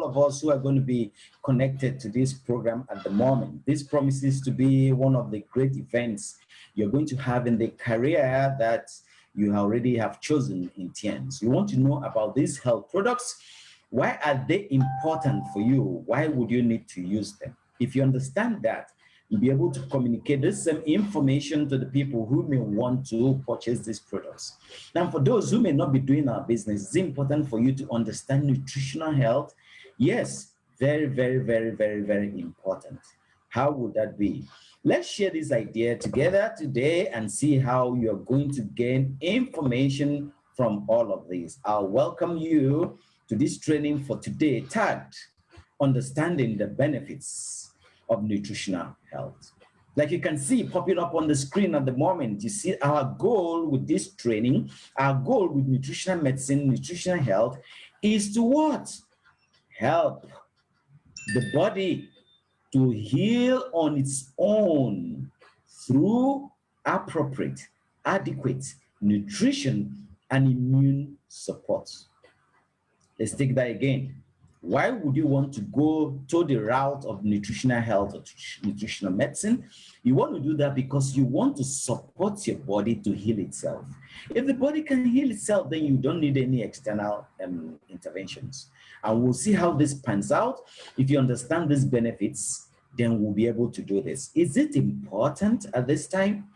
all of us who are going to be connected to this program at the moment. This promises to be one of the great events you're going to have in the career that you already have chosen in TIENS. You want to know about these health products. Why are they important for you? Why would you need to use them? If you understand that, you'll be able to communicate this same information to the people who may want to purchase these products. Now, for those who may not be doing our business, it's important for you to understand nutritional health. Yes, very, very, very, very, very important. How would that be? Let's share this idea together today and see how you're going to gain information from all of this. I'll welcome you to this training for today, tagged Understanding the Benefits of Nutritional Health. Like you can see popping up on the screen at the moment, you see our goal with this training, our goal with nutritional medicine, nutritional health is to what? Help the body to heal on its own through appropriate, adequate nutrition and immune support. Let's take that again. Why would you want to go to the route of nutritional health or nutritional medicine? You want to do that because you want to support your body to heal itself. If the body can heal itself, then you don't need any external interventions. And we'll see how this pans out. If you understand these benefits, then we'll be able to do this. Is it important at this time?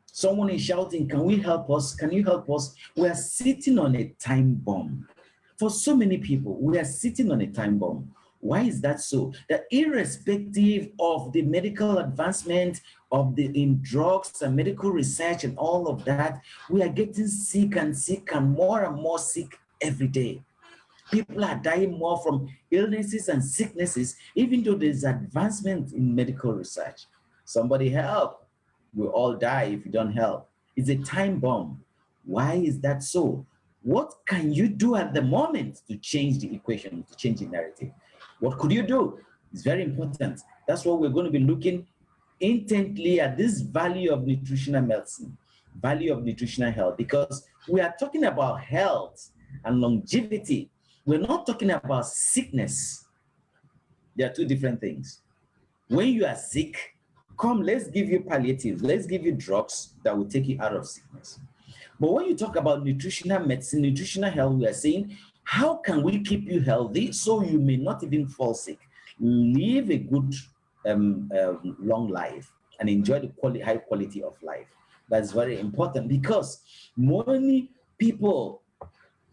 Someone is shouting, can we help us? Can you help us? We are sitting on a time bomb. For so many people, we are sitting on a time bomb. Why is that so? That irrespective of the medical advancement in drugs and medical research and all of that, we are getting sick and more sick every day. People are dying more from illnesses and sicknesses, even though there's advancement in medical research. Somebody help. We'll all die if you don't help. It's a time bomb. Why is that so? What can you do at the moment to change the equation, to change the narrative? What could you do? It's very important. That's what we're going to be looking intently at, this value of nutritional medicine, value of nutritional health, because we are talking about health and longevity. We're not talking about sickness. They are two different things. When you are sick, come, let's give you palliatives. Let's give you drugs that will take you out of sickness. But when you talk about nutritional medicine, nutritional health, we are saying, how can we keep you healthy so you may not even fall sick? Live a good, long life and enjoy the high quality of life. That's very important because many people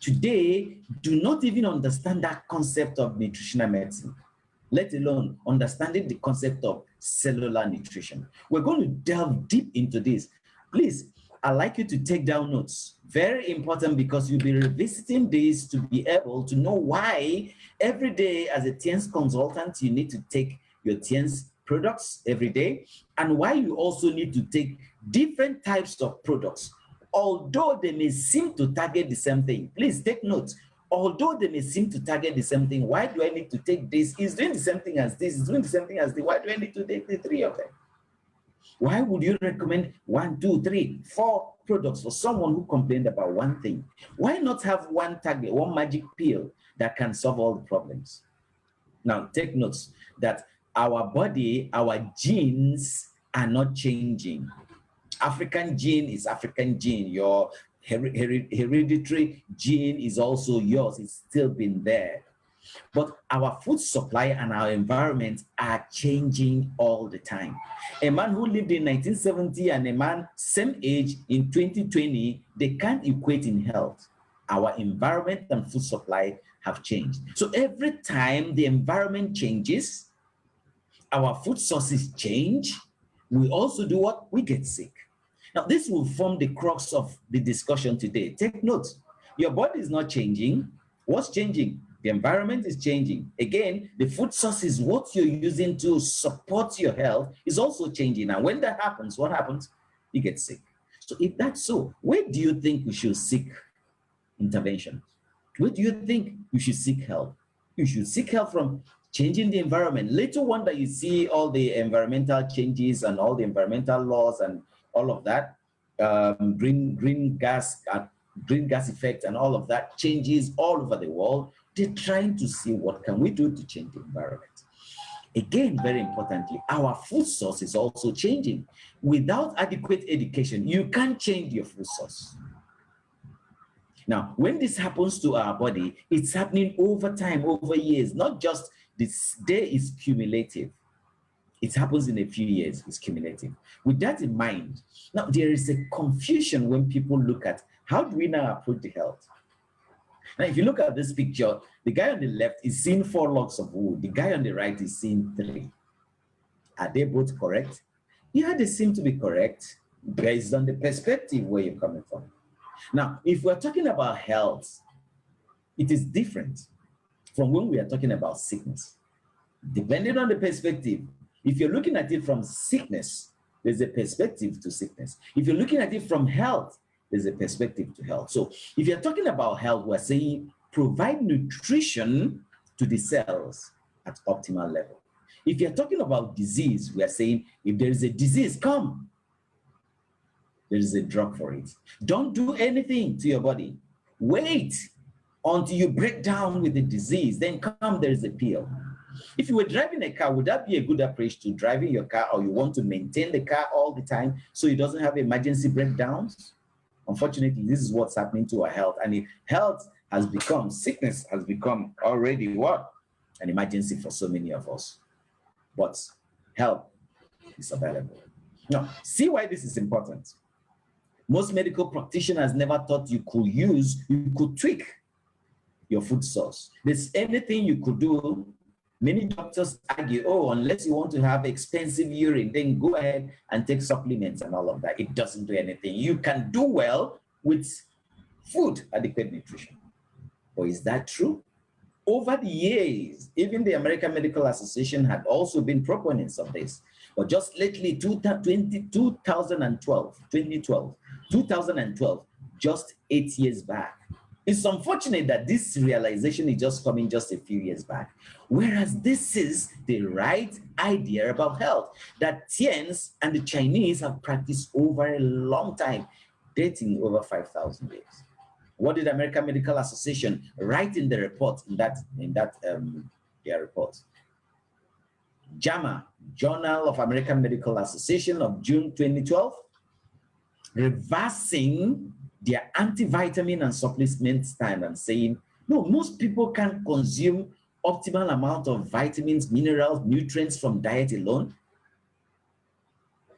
today do not even understand that concept of nutritional medicine, let alone understanding the concept of cellular nutrition. We're going to delve deep into this. Please, I'd like you to take down notes. Very important because you'll be revisiting this to be able to know why every day as a TIENS consultant, you need to take your TIENS products every day, and why you also need to take different types of products. Although they may seem to target the same thing, please take note. Although they may seem to target the same thing, why do I need to take this? It's doing the same thing as this, it's doing the same thing as this. Why do I need to take the three of them? Why would you recommend 1, 2, 3, 4 products for someone who complained about one thing? Why not have one target, one magic pill that can solve all the problems? Now, take notes that our body, our genes are not changing. African gene is African gene. Your hereditary gene is also yours. It's still been there. But our food supply and our environment are changing all the time. A man who lived in 1970 and a man same age in 2020, they can't equate in health. Our environment and food supply have changed. So every time the environment changes, our food sources change, we also do what? We get sick. Now, this will form the crux of the discussion today. Take note. Your body is not changing. What's changing? The environment is changing. Again, the food source is what you're using to support your health is also changing. And when that happens, what happens? You get sick. So if that's so, where do you think we should seek intervention? Where do you think you should seek help? You should seek help from changing the environment. Little wonder you see all the environmental changes and all the environmental laws and all of that, green gas effect and all of that changes all over the world They're trying to see what can we do to change the environment. Again, very importantly, our food source is also changing. Without adequate education, you can't change your food source. Now, when this happens to our body, it's happening over time, over years, not just this day is cumulative. It happens in a few years, it's cumulative. With that in mind, now there is a confusion when people look at how do we now approach the health? Now, if you look at this picture, the guy on the left is seeing 4 logs of wood. The guy on the right is seeing 3. Are they both correct? Yeah, they seem to be correct based on the perspective where you're coming from. Now, if we're talking about health, it is different from when we are talking about sickness. Depending on the perspective, if you're looking at it from sickness, there's a perspective to sickness. If you're looking at it from health, there's a perspective to health. So if you're talking about health, we're saying provide nutrition to the cells at optimal level. If you're talking about disease, we are saying if there is a disease, come. There is a drug for it. Don't do anything to your body. Wait until you break down with the disease, then come, there is a pill. If you were driving a car, would that be a good approach to driving your car, or you want to maintain the car all the time so it doesn't have emergency breakdowns? Unfortunately, this is what's happening to our health. And if health has become, sickness has become already what? An emergency for so many of us. But help is available. Now, see why this is important. Most medical practitioners never thought you could tweak your food source. There's anything you could do. Many doctors argue, oh, unless you want to have expensive urine, then go ahead and take supplements and all of that. It doesn't do anything. You can do well with food, adequate nutrition. But is that true? Over the years, even the American Medical Association had also been proponents of this. But just lately, 2012, just 8 years back. It's unfortunate that this realization is just coming just a few years back. Whereas this is the right idea about health that TIENS and the Chinese have practiced over a long time, dating over 5,000 years. What did the American Medical Association write in the report, their report? JAMA, Journal of American Medical Association of June 2012, reversing their antivitamin and supplement stand and saying, no, most people can't consume optimal amount of vitamins, minerals, nutrients from diet alone.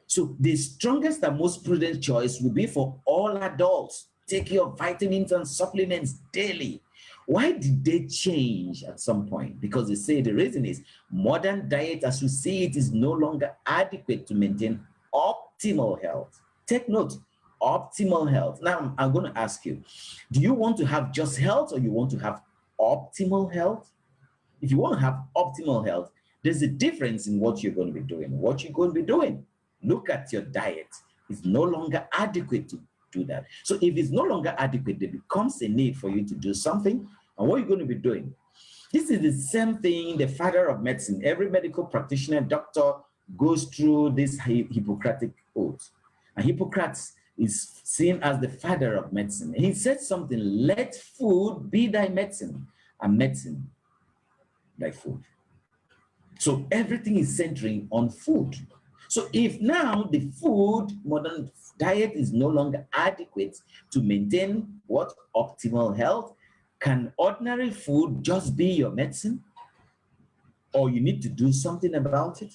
So the strongest and most prudent choice would be for all adults. Take your vitamins and supplements daily. Why did they change at some point? Because they say the reason is modern diet, as we see it, is no longer adequate to maintain optimal health. Take note, optimal health. Now, I'm going to ask you, do you want to have just health, or you want to have optimal health? If you want to have optimal health, there's a difference in what you're going to be doing. What you're going to be doing, look at your diet. It's no longer adequate to do that. So if it's no longer adequate, there becomes a need for you to do something. And what you're going to be doing, this is the same thing the father of medicine, every medical practitioner, doctor goes through this Hippocratic oath. And Hippocrates is seen as the father of medicine. He said something, let food be thy medicine, and medicine thy food. So everything is centering on food. So if now the food, modern diet is no longer adequate to maintain what? Optimal health, can ordinary food just be your medicine? Or you need to do something about it?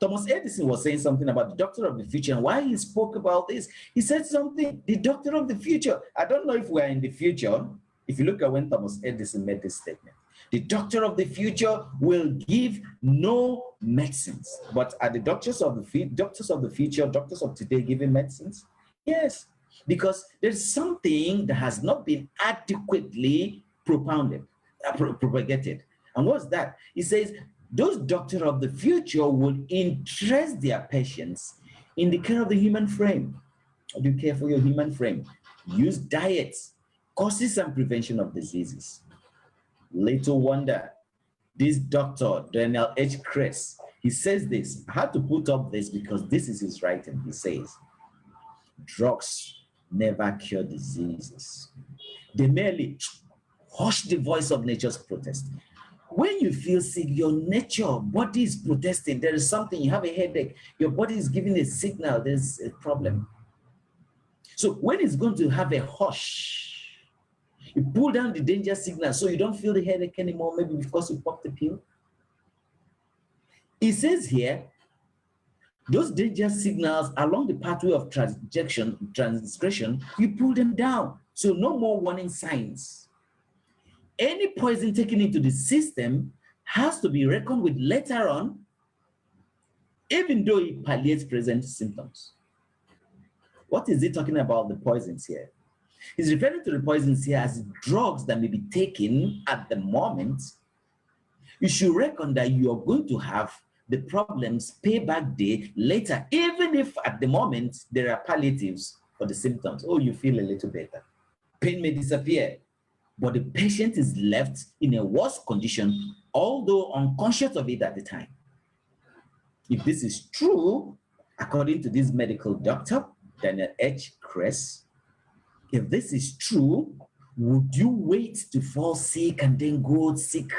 Thomas Edison was saying something about the doctor of the future, and why he spoke about this, he said something, the doctor of the future. I don't know if we're in the future. If you look at when Thomas Edison made this statement, the doctor of the future will give no medicines. But are the doctors of the future, doctors of today giving medicines? Yes, because there's something that has not been adequately propagated. And what's that? He says, those doctors of the future will interest their patients in the care of the human frame. How do you care for your human frame? Use diets, causes and prevention of diseases. Little wonder, this doctor, Daniel H. Kress, he says this. I had to put up this because this is his writing. He says, drugs never cure diseases. They merely Hush the voice of nature's protest. When you feel sick, your nature body is protesting. There is something, you have a headache, your body is giving a signal, there's a problem. So when it's going to have a hush, you pull down the danger signal so you don't feel the headache anymore, maybe because you popped the pill. It says here, those danger signals along the pathway of transgression, you pull them down. So no more warning signs. Any poison taken into the system has to be reckoned with later on, even though it palliates present symptoms. What is he talking about, the poisons here? He's referring to the poisons here as drugs that may be taken at the moment. You should reckon that you are going to have the problems payback day later, even if at the moment there are palliatives for the symptoms. Oh, you feel a little better. Pain may disappear, but the patient is left in a worse condition, although unconscious of it at the time. If this is true, according to this medical doctor, Daniel H. Kress, if this is true, would you wait to fall sick and then go seek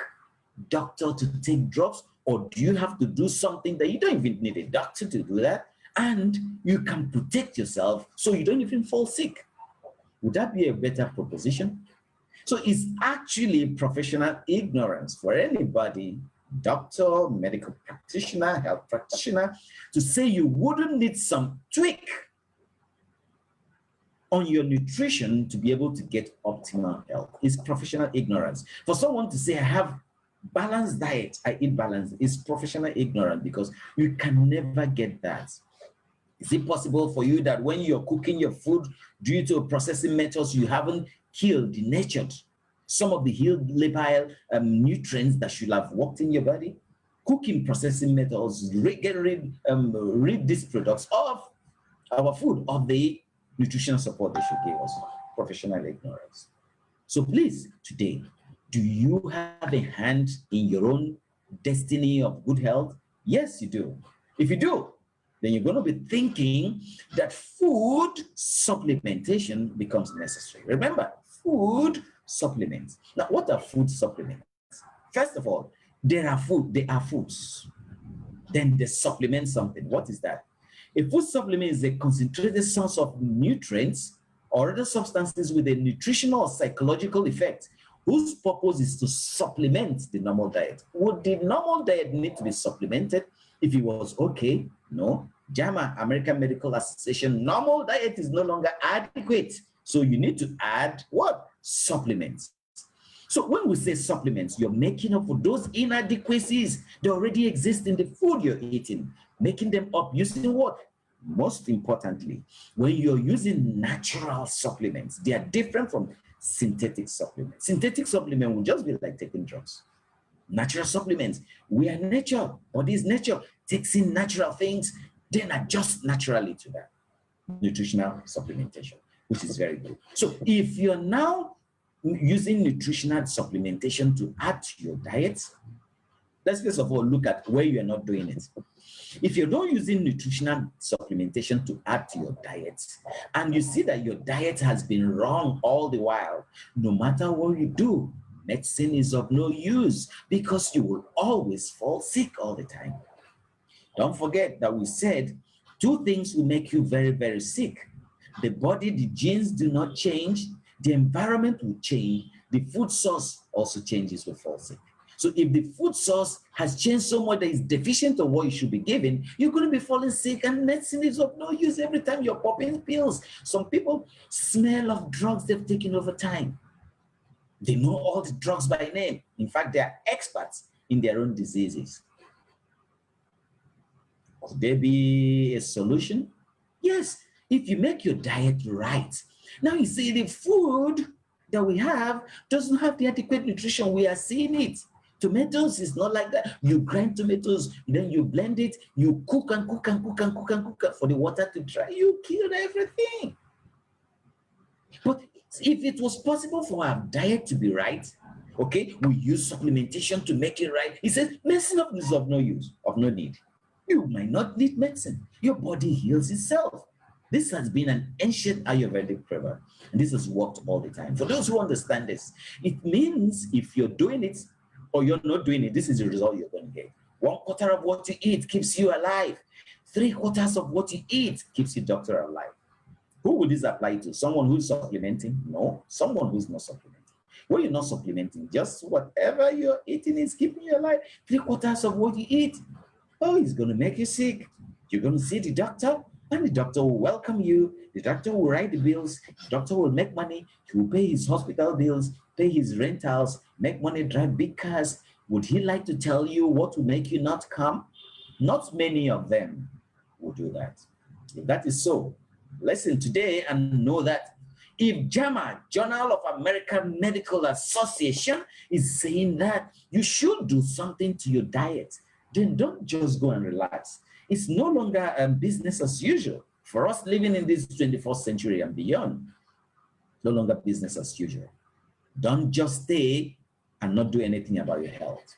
doctor to take drugs? Or do you have to do something that you don't even need a doctor to do that, and you can protect yourself so you don't even fall sick? Would that be a better proposition? So it's actually professional ignorance for anybody, doctor, medical practitioner, health practitioner, to say you wouldn't need some tweak on your nutrition to be able to get optimal health. It's professional ignorance. For someone to say, I have balanced diet, I eat balance, is professional ignorance, because you can never get that. Is it possible for you that when you're cooking your food, due to processing methods, you haven't killed, denatured some of the healed labile nutrients that should have worked in your body? Cooking processing methods get rid these products of our food, of the nutritional support they should give us. Professional ignorance. So please, today, do you have a hand in your own destiny of good health? Yes, you do. If you do, then you're going to be thinking that food supplementation becomes necessary. Remember, food supplements. Now, what are food supplements? First of all, they are foods. Then they supplement something. What is that? A food supplement is a concentrated source of nutrients or other substances with a nutritional or psychological effect, whose purpose is to supplement the normal diet. Would the normal diet need to be supplemented if it was okay? No. JAMA, American Medical Association, normal diet is no longer adequate. So you need to add what? Supplements. So when we say supplements, you're making up for those inadequacies that already exist in the food you're eating, making them up using what? Most importantly, when you're using natural supplements, they are different from synthetic supplements. Synthetic supplement will just be like taking drugs. Natural supplements, we are nature, body is nature, takes in natural things, then adjust naturally to that. Nutritional supplementation, which is very good. So if you're now using nutritional supplementation to add to your diet, let's first of all look at where you're not doing it. If you're not using nutritional supplementation to add to your diet, and you see that your diet has been wrong all the while, no matter what you do, medicine is of no use, because you will always fall sick all the time. Don't forget that we said 2 things will make you very, very sick. The body, the genes do not change, the environment will change, the food source also changes with fall sick. So if the food source has changed so much that it's deficient of what you should be given, you're going to be falling sick, and medicine is of no use every time you're popping pills. Some people smell of drugs they've taken over time. They know all the drugs by name. In fact, they are experts in their own diseases. Could there be a solution? Yes, if you make your diet right. Now you see the food that we have doesn't have the adequate nutrition. We are seeing it. Tomatoes is not like that. You grind tomatoes, then you blend it, you cook and cook and cook and cook and cook for the water to dry. You killed everything. But if it was possible for our diet to be right, okay, we use supplementation to make it right. He says medicine is of no use, of no need. You might not need medicine. Your body heals itself. This has been an ancient Ayurvedic proverb, and this has worked all the time. For those who understand this, it means if you're doing it or you're not doing it, this is the result you're going to get. 1/4 of what you eat keeps you alive. 3/4 of what you eat keeps your doctor alive. Who would this apply to? Someone who's supplementing? No, someone who's not supplementing. When you're not supplementing, just whatever you're eating is keeping you alive. 3/4 of what you eat, oh, it's going to make you sick. You're going to see the doctor, and the doctor will welcome you. The doctor will write the bills. The doctor will make money. He will pay his hospital bills, pay his rentals, make money, drive big cars. Would he like to tell you what will make you not come? Not many of them will do that. If that is so, listen today and know that if JAMA, Journal of American Medical Association, is saying that you should do something to your diet, then don't just go and relax. It's no longer business as usual. For us living in this 21st century and beyond, no longer business as usual. Don't just stay and not do anything about your health.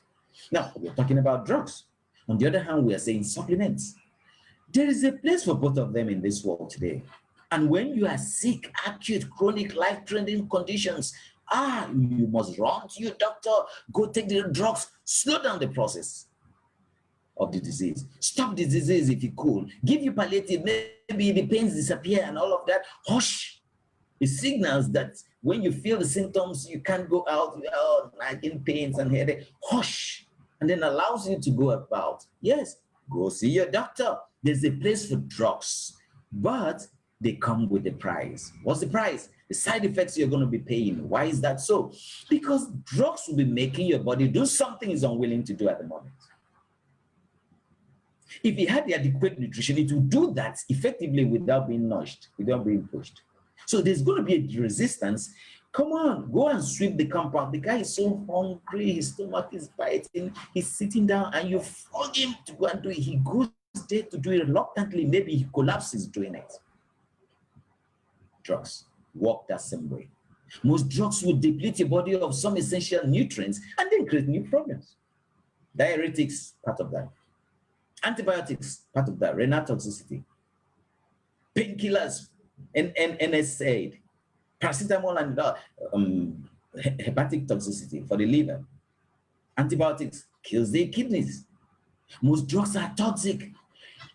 Now, we're talking about drugs. On the other hand, we are saying supplements. There is a place for both of them in this world today. And when you are sick, acute, chronic, life-threatening conditions, you must run to your doctor, go take the drugs, slow down the process of the disease. Stop the disease if you could. Give you palliative, maybe the pains disappear and all of that. Hush. It signals that when you feel the symptoms, you can't go out, nagging pains and headache. Hush. And then allows you to go about. Yes, go see your doctor. There's a place for drugs, but they come with a price. What's the price? The side effects you're going to be paying. Why is that so? Because drugs will be making your body do something it's unwilling to do at the moment. If it had the adequate nutrition, it will do that effectively without being nudged, without being pushed. So there's going to be a resistance. Come on, go and sweep the compound. The guy is so hungry, his stomach is biting, he's sitting down, and you flog him to go and do it. He goes there to do it reluctantly. Maybe he collapses doing it. Drugs work that same way. Most drugs will deplete your body of some essential nutrients and then create new problems. Diuretics, part of that. Antibiotics, part of that. Renal toxicity. Painkillers, NSAID. Paracetamol and hepatic toxicity for the liver. Antibiotics kills the kidneys. Most drugs are toxic.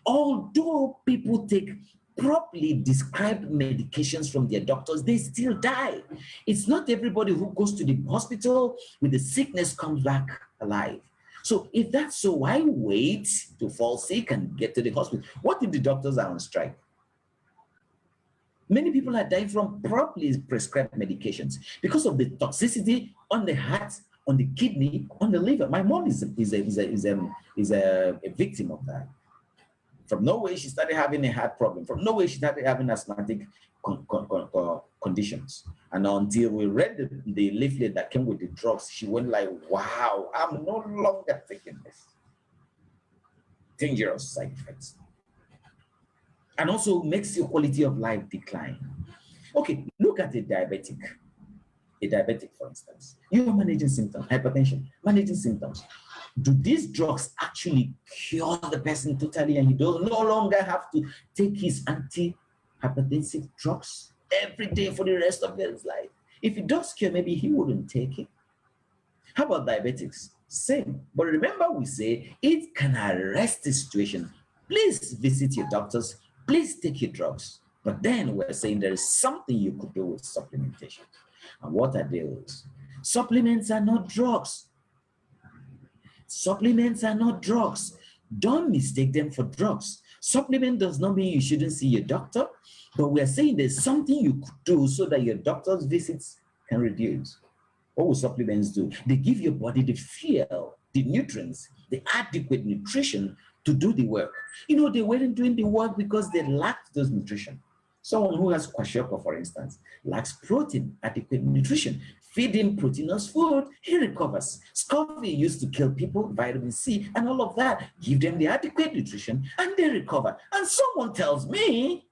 Although people take properly described medications from their doctors, they still die. It's not everybody who goes to the hospital with the sickness comes back alive. So if that's so, why wait to fall sick and get to the hospital? What if the doctors are on strike? Many people are dying from properly prescribed medications because of the toxicity on the heart, on the kidney, on the liver. My mom is a victim of that. From nowhere, she started having a heart problem. From nowhere, she started having asthmatic conditions. And until we read the leaflet that came with the drugs, she went like, wow, I'm no longer taking this. Dangerous side effects. And also makes your quality of life decline. Okay, look at a diabetic. A diabetic, for instance. You are managing symptoms, hypertension, managing symptoms. Do these drugs actually cure the person totally and he does no longer have to take his anti-hypertensive drugs every day for the rest of his life? If it does cure, maybe he wouldn't take it. How about diabetics? Same. But remember, we say it can arrest the situation. Please visit your doctors. Please take your drugs. But then we're saying there is something you could do with supplementation. And what are those? Supplements are not drugs. Supplements are not drugs. Don't mistake them for drugs. Supplement does not mean you shouldn't see your doctor, but we're saying there's something you could do so that your doctor's visits can reduce. What will supplements do? They give your body the fuel, the nutrients, the adequate nutrition to do the work. You know, they weren't doing the work because they lacked those nutrition. Someone who has kwashiorkor, for instance, lacks protein, adequate nutrition. Feed him proteinous food, he recovers. Scurvy used to kill people, vitamin C, and all of that. Give them the adequate nutrition, and they recover. And someone tells me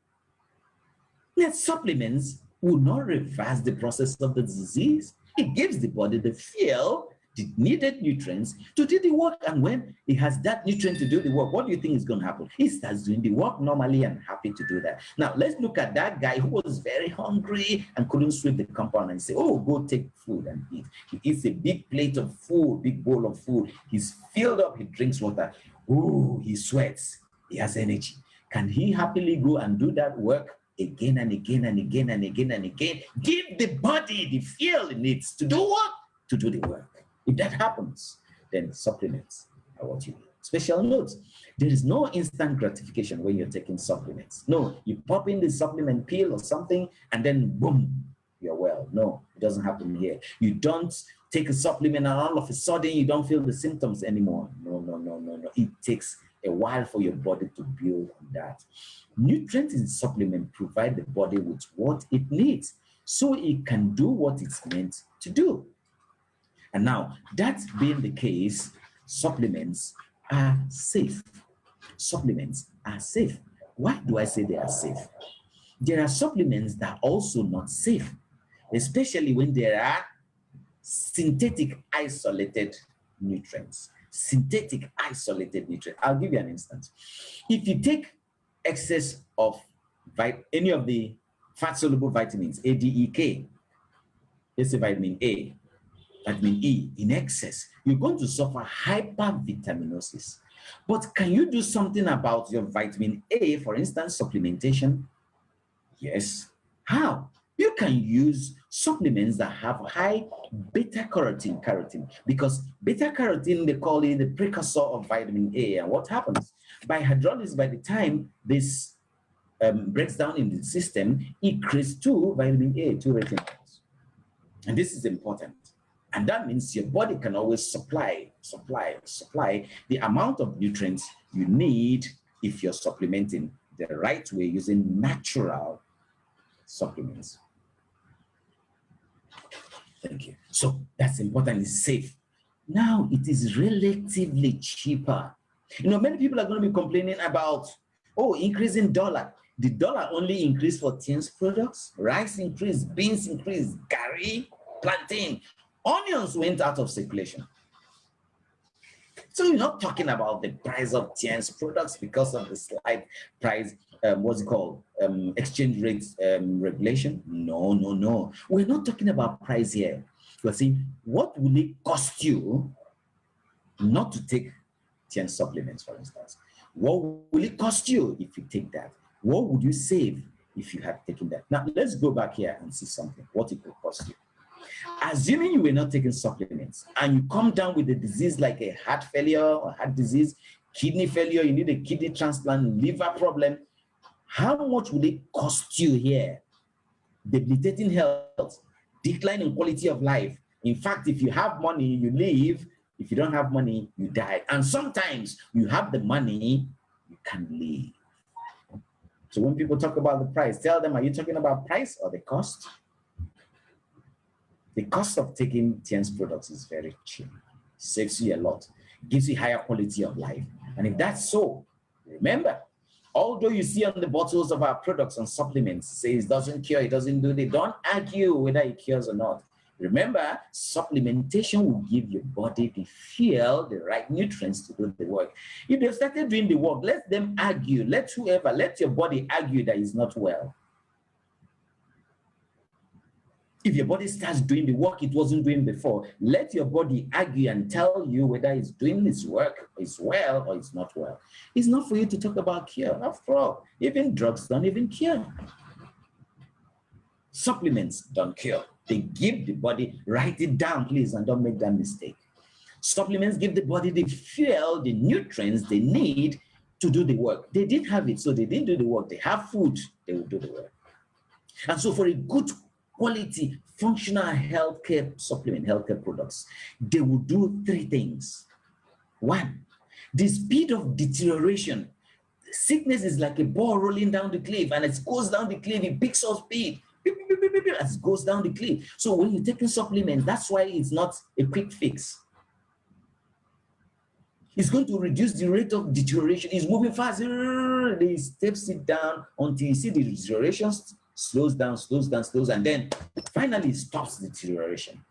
that supplements will not reverse the process of the disease. It gives the body the fuel the needed nutrients to do the work. And when it has that nutrient to do the work, what do you think is going to happen? It starts doing the work normally and happy to do that. Now, let's look at that guy who was very hungry and couldn't sweep the compound and say, oh, go take food and eat. He eats a big plate of food, big bowl of food. He's filled up, he drinks water. Oh, he sweats. He has energy. Can he happily go and do that work again and again and again and again and again? Give the body the fuel it needs to do what? To do the work. If that happens, then supplements are what you need. Special note, there is no instant gratification when you're taking supplements. No, you pop in the supplement pill or something and then boom, you're well. No, it doesn't happen here. You don't take a supplement and all of a sudden you don't feel the symptoms anymore. No. It takes a while for your body to build on that. Nutrients in supplement provide the body with what it needs so it can do what it's meant to do. And now, that being the case, supplements are safe. Supplements are safe. Why do I say they are safe? There are supplements that are also not safe, especially when there are synthetic isolated nutrients. Synthetic isolated nutrients. I'll give you an instance. If you take excess of any of the fat-soluble vitamins, A, D, E, K, let's say vitamin A, vitamin E in excess, you're going to suffer hypervitaminosis. But can you do something about your vitamin A, for instance, supplementation? Yes. How? You can use supplements that have high beta-carotene, because beta-carotene, they call it the precursor of vitamin A. And what happens? By hydrolysis, by the time this breaks down in the system, it creates two vitamin A, two retinoids. And this is important. And that means your body can always supply the amount of nutrients you need if you're supplementing the right way using natural supplements. Thank you. So that's important, it's safe. Now it is relatively cheaper. You know, many people are going to be complaining about, oh, increasing dollar. The dollar only increased for TIENS products, rice increased, beans increased, curry, plantain. Onions went out of circulation. So you're not talking about the price of TIENS products because of the slight price, exchange rate regulation. No. We're not talking about price here. We're saying, what will it cost you not to take TIENS supplements, for instance? What will it cost you if you take that? What would you save if you had taken that? Now, let's go back here and see something, what it will cost you. Assuming you were not taking supplements and you come down with a disease like a heart failure or heart disease, kidney failure, you need a kidney transplant, liver problem, how much will it cost you here? Debilitating health, decline in quality of life. In fact, if you have money, you live. If you don't have money, you die. And sometimes you have the money, you can't live. So when people talk about the price, tell them, are you talking about price or the cost? The cost of taking TIENS products is very cheap. It saves you a lot. It gives you higher quality of life. And if that's so, remember, although you see on the bottles of our products and supplements, says it doesn't cure, it doesn't do, they don't argue whether it cures or not. Remember, supplementation will give your body the fuel, the right nutrients to do the work. If they've started doing the work, let them argue. Let your body argue that it's not well. If your body starts doing the work it wasn't doing before, let your body argue and tell you whether it's doing its work, it's well, or it's not well. It's not for you to talk about cure. After all, even drugs don't even cure. Supplements don't cure. They give the body, write it down, please, and don't make that mistake. Supplements give the body the fuel, the nutrients they need to do the work. They didn't have it, so they didn't do the work. They have food, they will do the work. And so for a good quality functional healthcare supplement, healthcare products, they will do three things. One, the speed of deterioration. Sickness is like a ball rolling down the cliff, and it goes down the cliff, it picks up speed as it goes down the cliff. So when you're taking supplements, that's why it's not a quick fix. It's going to reduce the rate of deterioration. It's moving fast. They steps it down until you see the deterioration slows down, and then finally stops deterioration.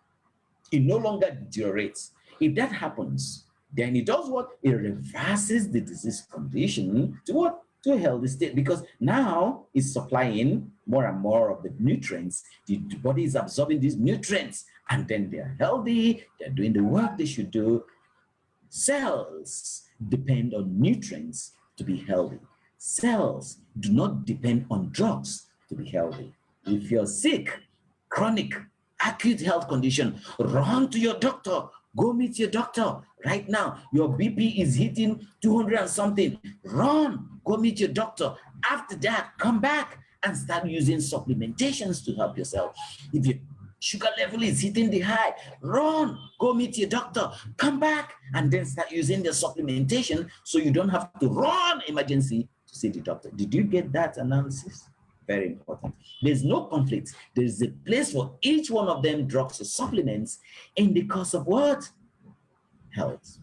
It no longer deteriorates. If that happens, then it does what? It reverses the disease condition to what? To a healthy state, because now it's supplying more and more of the nutrients. The body is absorbing these nutrients, and then they're healthy, they're doing the work they should do. Cells depend on nutrients to be healthy. Cells do not depend on drugs to be healthy. If you're sick, chronic, acute health condition, run to your doctor. Go meet your doctor right now. Your BP is hitting 200 and something. Run, go meet your doctor. After that, come back and start using supplementations to help yourself. If your sugar level is hitting the high, run, go meet your doctor, come back, and then start using the supplementation so you don't have to run emergency to see the doctor. Did you get that analysis? Very important. There's no conflict. There's a place for each one of them, drugs or supplements, in the course of what? Health.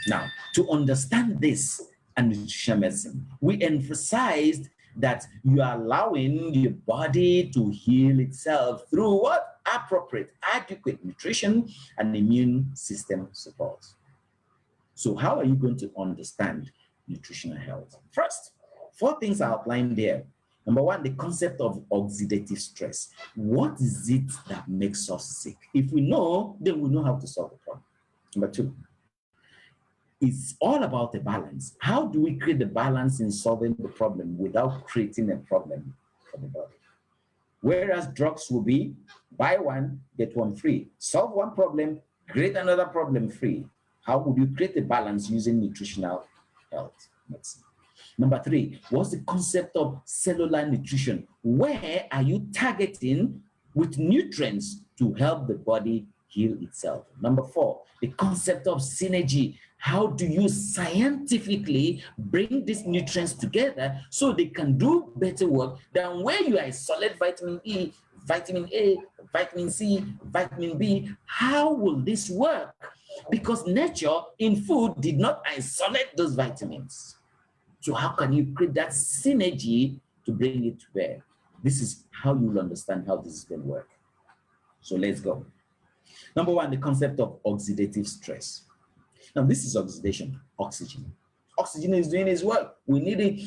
Now, to understand this and nutritional medicine, we emphasized that you are allowing your body to heal itself through what? Appropriate, adequate nutrition and immune system support. So how are you going to understand nutritional health? First, 4 things are outlined there. Number 1, the concept of oxidative stress. What is it that makes us sick? If we know, then we know how to solve the problem. Number 2, it's all about the balance. How do we create the balance in solving the problem without creating a problem for the body? Whereas drugs will be buy one, get one free. Solve one problem, create another problem free. How would you create a balance using nutritional health medicine? Number 3, what's the concept of cellular nutrition? Where are you targeting with nutrients to help the body heal itself? Number 4, the concept of synergy. How do you scientifically bring these nutrients together so they can do better work than where you isolate vitamin E, vitamin A, vitamin C, vitamin B? How will this work? Because nature in food did not isolate those vitamins. So how can you create that synergy to bring it to bear? This is how you'll understand how this is going to work. So let's go. Number 1, the concept of oxidative stress. Now, this is oxidation, oxygen. Oxygen is doing its work. We need it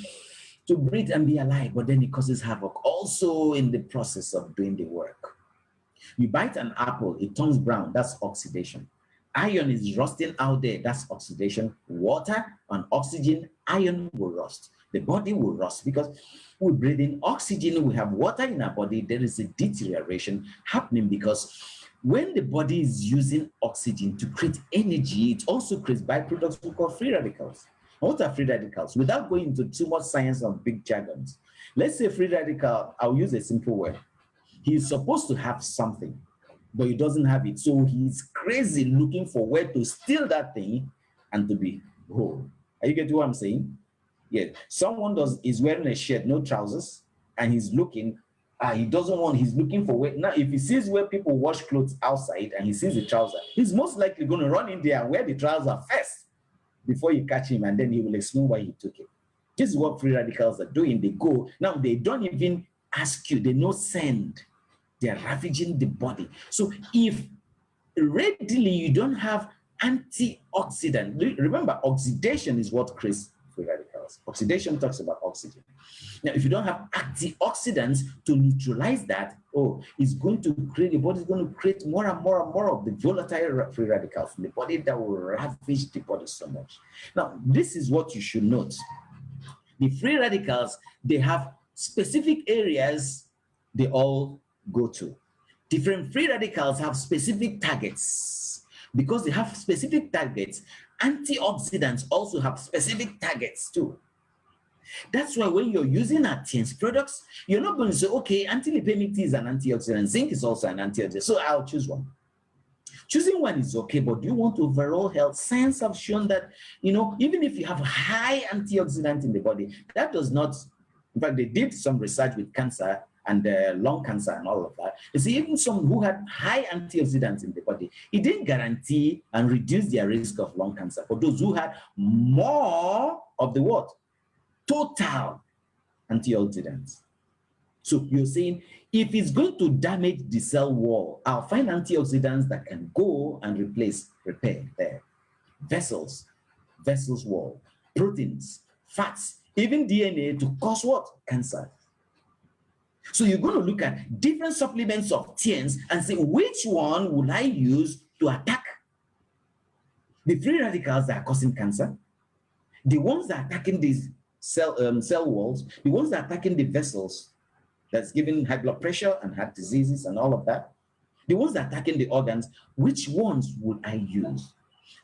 to breathe and be alive, but then it causes havoc also in the process of doing the work. You bite an apple, it turns brown, that's oxidation. Iron is rusting out there, that's oxidation. Water and oxygen, iron will rust. The body will rust because we breathe in oxygen, we have water in our body, there is a deterioration happening because when the body is using oxygen to create energy, it also creates byproducts we call free radicals. What are free radicals? Without going into too much science on big jargons, let's say free radical, I'll use a simple word. He's supposed to have something, but he doesn't have it. So he's crazy looking for where to steal that thing and to be whole. Are you getting what I'm saying? Yeah. Someone is wearing a shirt, no trousers, and he's looking. He doesn't want, he's looking for where. Now, if he sees where people wash clothes outside and he sees the trouser, he's most likely going to run in there and wear the trouser first before you catch him, and then he will explain why he took it. This is what free radicals are doing. They go. Now, they don't even ask you. They no send. They're ravaging the body. So if readily you don't have antioxidant, remember, oxidation is what creates free radicals. Oxidation talks about oxygen. Now, if you don't have antioxidants to neutralize that, it's going to create, the body is going to create more and more and more of the volatile free radicals in the body that will ravage the body so much. Now, this is what you should note. The free radicals, they have specific areas they all go to. Different free radicals have specific targets. Because they have specific targets, antioxidants also have specific targets too. That's why when you're using our TIENS products, you're not going to say, okay, anti-lipemic tea is an antioxidant, zinc is also an antioxidant, so I'll choose one. Choosing one is okay, but do you want overall health? Science have shown that, even if you have high antioxidant in the body, that does not, in fact, they did some research with cancer and lung cancer and all of that. You see, even some who had high antioxidants in the body, it didn't guarantee and reduce their risk of lung cancer. For those who had more of the what? Total antioxidants. So you're saying if it's going to damage the cell wall, I'll find antioxidants that can go and repair there. Vessels wall, proteins, fats, even DNA to cause what? Cancer. So you're going to look at different supplements of TIENS and say, which one will I use to attack the free radicals that are causing cancer, the ones that are attacking these cell walls, the ones that are attacking the vessels that's giving high blood pressure and heart diseases and all of that, the ones that are attacking the organs, which ones would I use?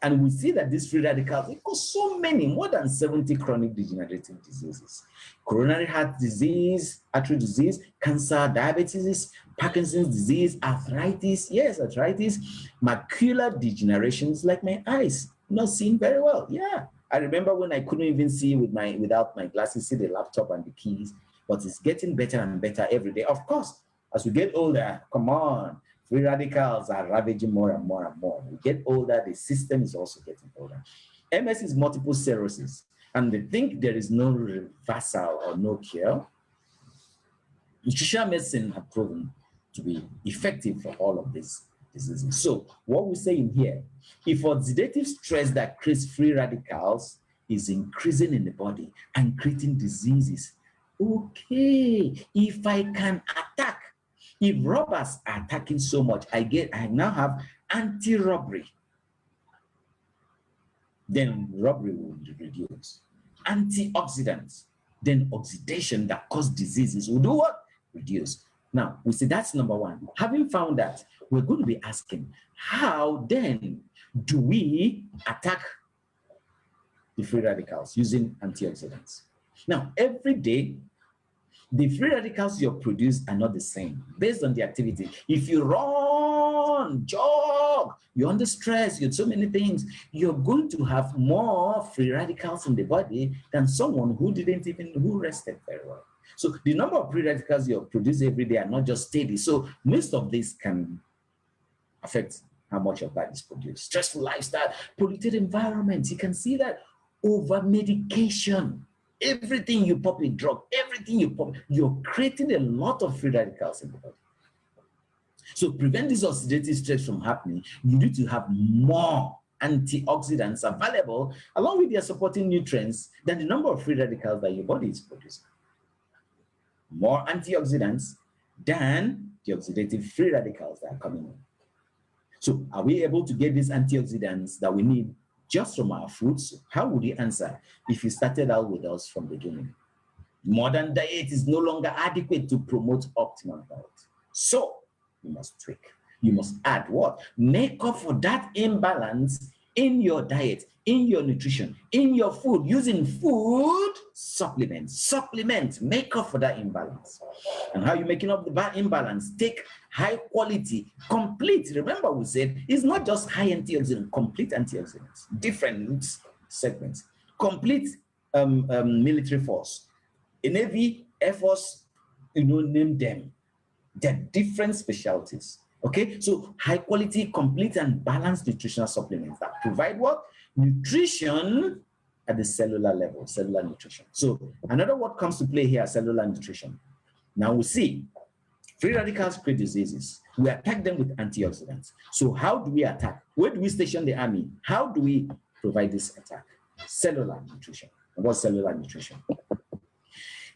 And we see that these free radicals, they cause so many, more than 70 chronic degenerative diseases. Coronary heart disease, artery disease, cancer, diabetes, Parkinson's disease, arthritis, yes, arthritis, macular degenerations like my eyes, not seeing very well. Yeah, I remember when I couldn't even see without my glasses, see the laptop and the keys, but it's getting better and better every day. Of course, as we get older, come on, free radicals are ravaging more and more and more. We get older, the system is also getting older. MS is multiple sclerosis, and they think there is no reversal or no cure. Nutritional medicine have proven to be effective for all of these diseases. So what we say in here, if oxidative stress that creates free radicals is increasing in the body and creating diseases, okay, if I can attack, if robbers are attacking so much, I now have anti-robbery, then robbery will reduce. Antioxidants, then oxidation that cause diseases will do what? Reduce. Now, we say that's number one. Having found that, we're going to be asking, how then do we attack the free radicals using antioxidants? Now, every day, the free radicals you produce are not the same based on the activity. If you run, jog, you're under stress, you're so many things, you're going to have more free radicals in the body than someone who who rested very well. So the number of free radicals you produce every day are not just steady. So most of this can affect how much of that is produced. Stressful lifestyle, polluted environments, you can see that. Over medication. Everything you pop a drug, everything you pop, you're creating a lot of free radicals in the body. So prevent this oxidative stress from happening, you need to have more antioxidants available along with their supporting nutrients than the number of free radicals that your body is producing. More antioxidants than the oxidative free radicals that are coming in. So are we able to get these antioxidants that we need just from our foods? How would you answer if you started out with us from the beginning? Modern diet is no longer adequate to promote optimal health. So you must tweak. You must add what? Make up for that imbalance in your diet, in your nutrition, in your food, using food supplements. Supplement, make up for that imbalance. And how are you making up the imbalance? Take high quality, complete. Remember we said it's not just high antioxidant, complete antioxidants, different segments. Complete military force, a Navy, Air Force, name them. They're different specialties. Okay, so high quality, complete and balanced nutritional supplements that provide what? Nutrition at the cellular level, cellular nutrition. So another word comes to play here, cellular nutrition. Now we see free radicals create diseases. We attack them with antioxidants. So how do we attack? Where do we station the army? How do we provide this attack? Cellular nutrition. What's cellular nutrition?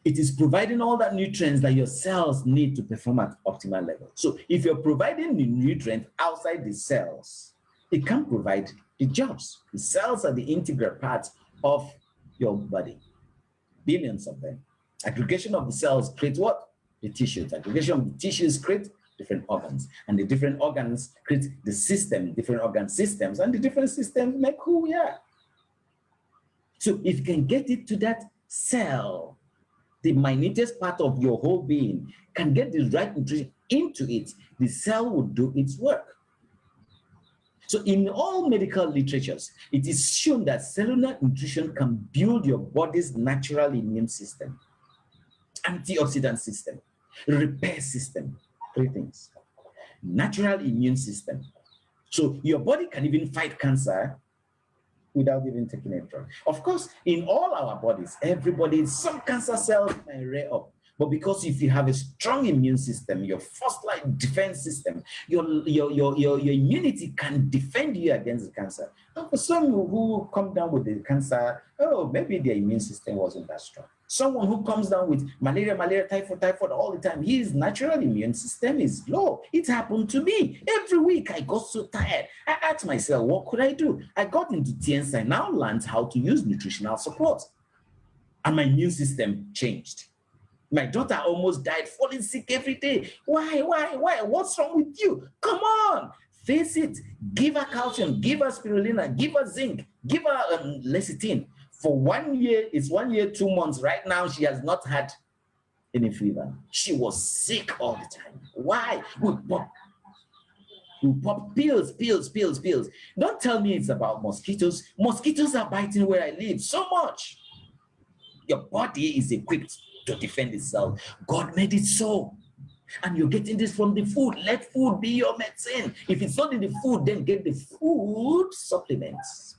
It is providing all the nutrients that your cells need to perform at optimal level. So if you're providing the nutrient outside the cells, it can provide the jobs. The cells are the integral parts of your body. Billions of them. Aggregation of the cells create what? The tissues. Aggregation of the tissues create different organs. And the different organs create the system, different organ systems. And the different systems make who we are. So if you can get it to that cell, the minutest part of your whole being, can get the right nutrition into it, the cell will do its work. So in all medical literatures, it is shown that cellular nutrition can build your body's natural immune system, antioxidant system, repair system, three things. Natural immune system. So your body can even fight cancer without even taking a drug. Of course, in all our bodies, everybody, some cancer cells may rear up, But because if you have a strong immune system, your first line defense system, your immunity can defend you against the cancer. And for some who come down with the cancer, oh, maybe their immune system wasn't that strong. Someone who comes down with malaria, typhoid all the time, his natural immune system is low. It happened to me. Every week I got so tired. I asked myself, what could I do? I got into TIENS. I now learned how to use nutritional support. And my immune system changed. My daughter almost died, falling sick every day. Why? What's wrong with you? Come on, face it. Give her calcium, give her spirulina, give her zinc, give her lecithin. For 1 year, it's 1 year, 2 months. Right now, she has not had any fever. She was sick all the time. Why? We pop pills. Don't tell me it's about mosquitoes. Mosquitoes are biting where I live so much. Your body is equipped to defend itself. God made it so. And you're getting this from the food. Let food be your medicine. If it's not in the food, then get the food supplements.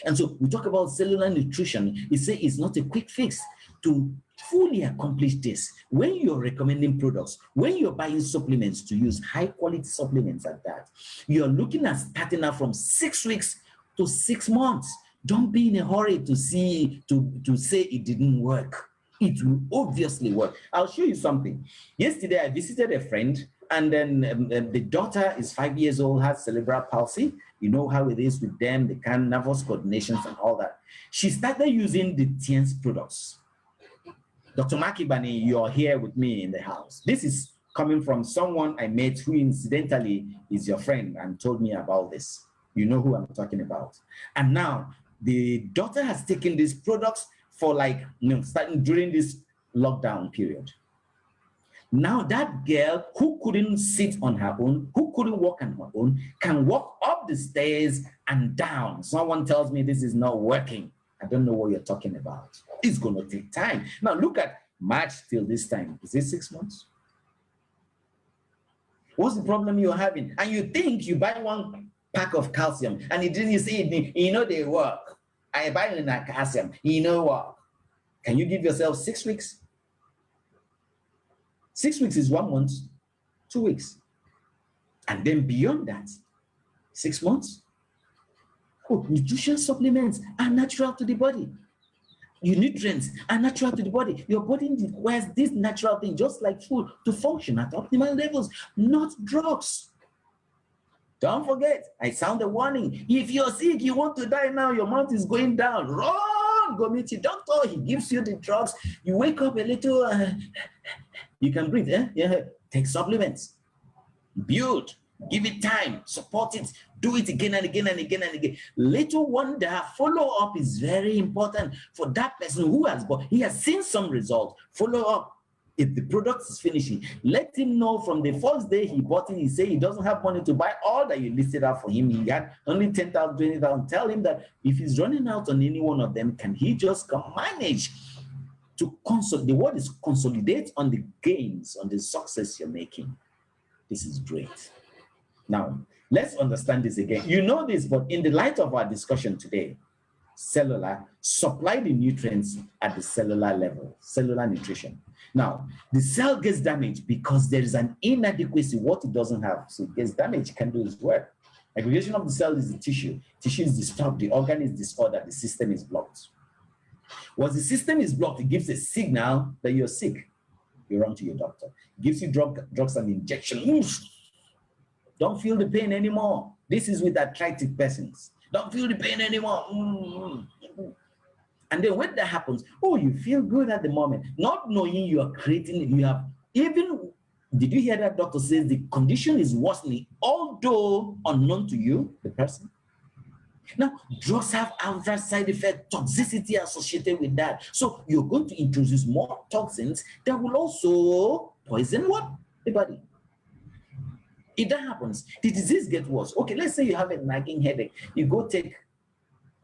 And so we talk about cellular nutrition. It says it's not a quick fix. To fully accomplish this, when you're recommending products, when you're buying supplements to use, high quality supplements at that, you're looking at starting out from 6 weeks to 6 months. Don't be in a hurry to say it didn't work. It will obviously work. I'll show you something. Yesterday, I visited a friend, and then the daughter is 5 years old, has cerebral palsy. You know how it is with them, the kind of nervous coordinations and all that. She started using the TIENS products. Dr. Makibani, you're here with me in the house. This is coming from someone I met who incidentally is your friend and told me about this. You know who I'm talking about. And now the daughter has taken these products for starting during this lockdown period. Now that girl who couldn't sit on her own, who couldn't walk on her own, can walk up the stairs and down. Someone tells me this is not working. I don't know what you're talking about. It's going to take time. Now look at March till this time. Is it 6 months? What's the problem you're having? And you think you buy one pack of calcium and you say, they work. I buy in a calcium, what? Can you give yourself 6 weeks? 6 weeks is 1 month, 2 weeks. And then beyond that, 6 months. Oh, nutrition supplements are natural to the body. Your nutrients are natural to the body. Your body requires this natural thing, just like food, to function at optimal levels, not drugs. Don't forget, I sound a warning. If you're sick, you want to die now, your mouth is going down, run, go meet your doctor. He gives you the drugs. You wake up a little, you can breathe, Yeah, take supplements. Build, give it time, support it, do it again and again and again and again. Little wonder, follow-up is very important for that person who he has seen some result. Follow up. If the product is finishing, let him know from the first day he bought it, he said he doesn't have money to buy all that you listed out for him. He had only 10,000, 20,000. Tell him that if he's running out on any one of them, can he just manage to consolidate? The word is consolidate on the gains, on the success you're making. This is great. Now, let's understand this again. You know this, but in the light of our discussion today, cellular, supply the nutrients at the cellular level, cellular nutrition. Now, the cell gets damaged because there is an inadequacy, what it doesn't have. So it gets damaged, it can do its work. Aggregation of the cell is the tissue. Tissue is disturbed, the organ is disordered, the system is blocked. Once the system is blocked, it gives a signal that you're sick. You run to your doctor. It gives you drugs and injection. Don't feel the pain anymore. This is with arthritic persons. Don't feel the pain anymore. And then when that happens, you feel good at the moment, not knowing you are creating, did you hear that doctor says the condition is worsening, although unknown to you, the person? Now, drugs have other side effect, toxicity associated with that. So you're going to introduce more toxins that will also poison what? The body. If that happens, the disease gets worse. Okay, let's say you have a nagging headache. You go take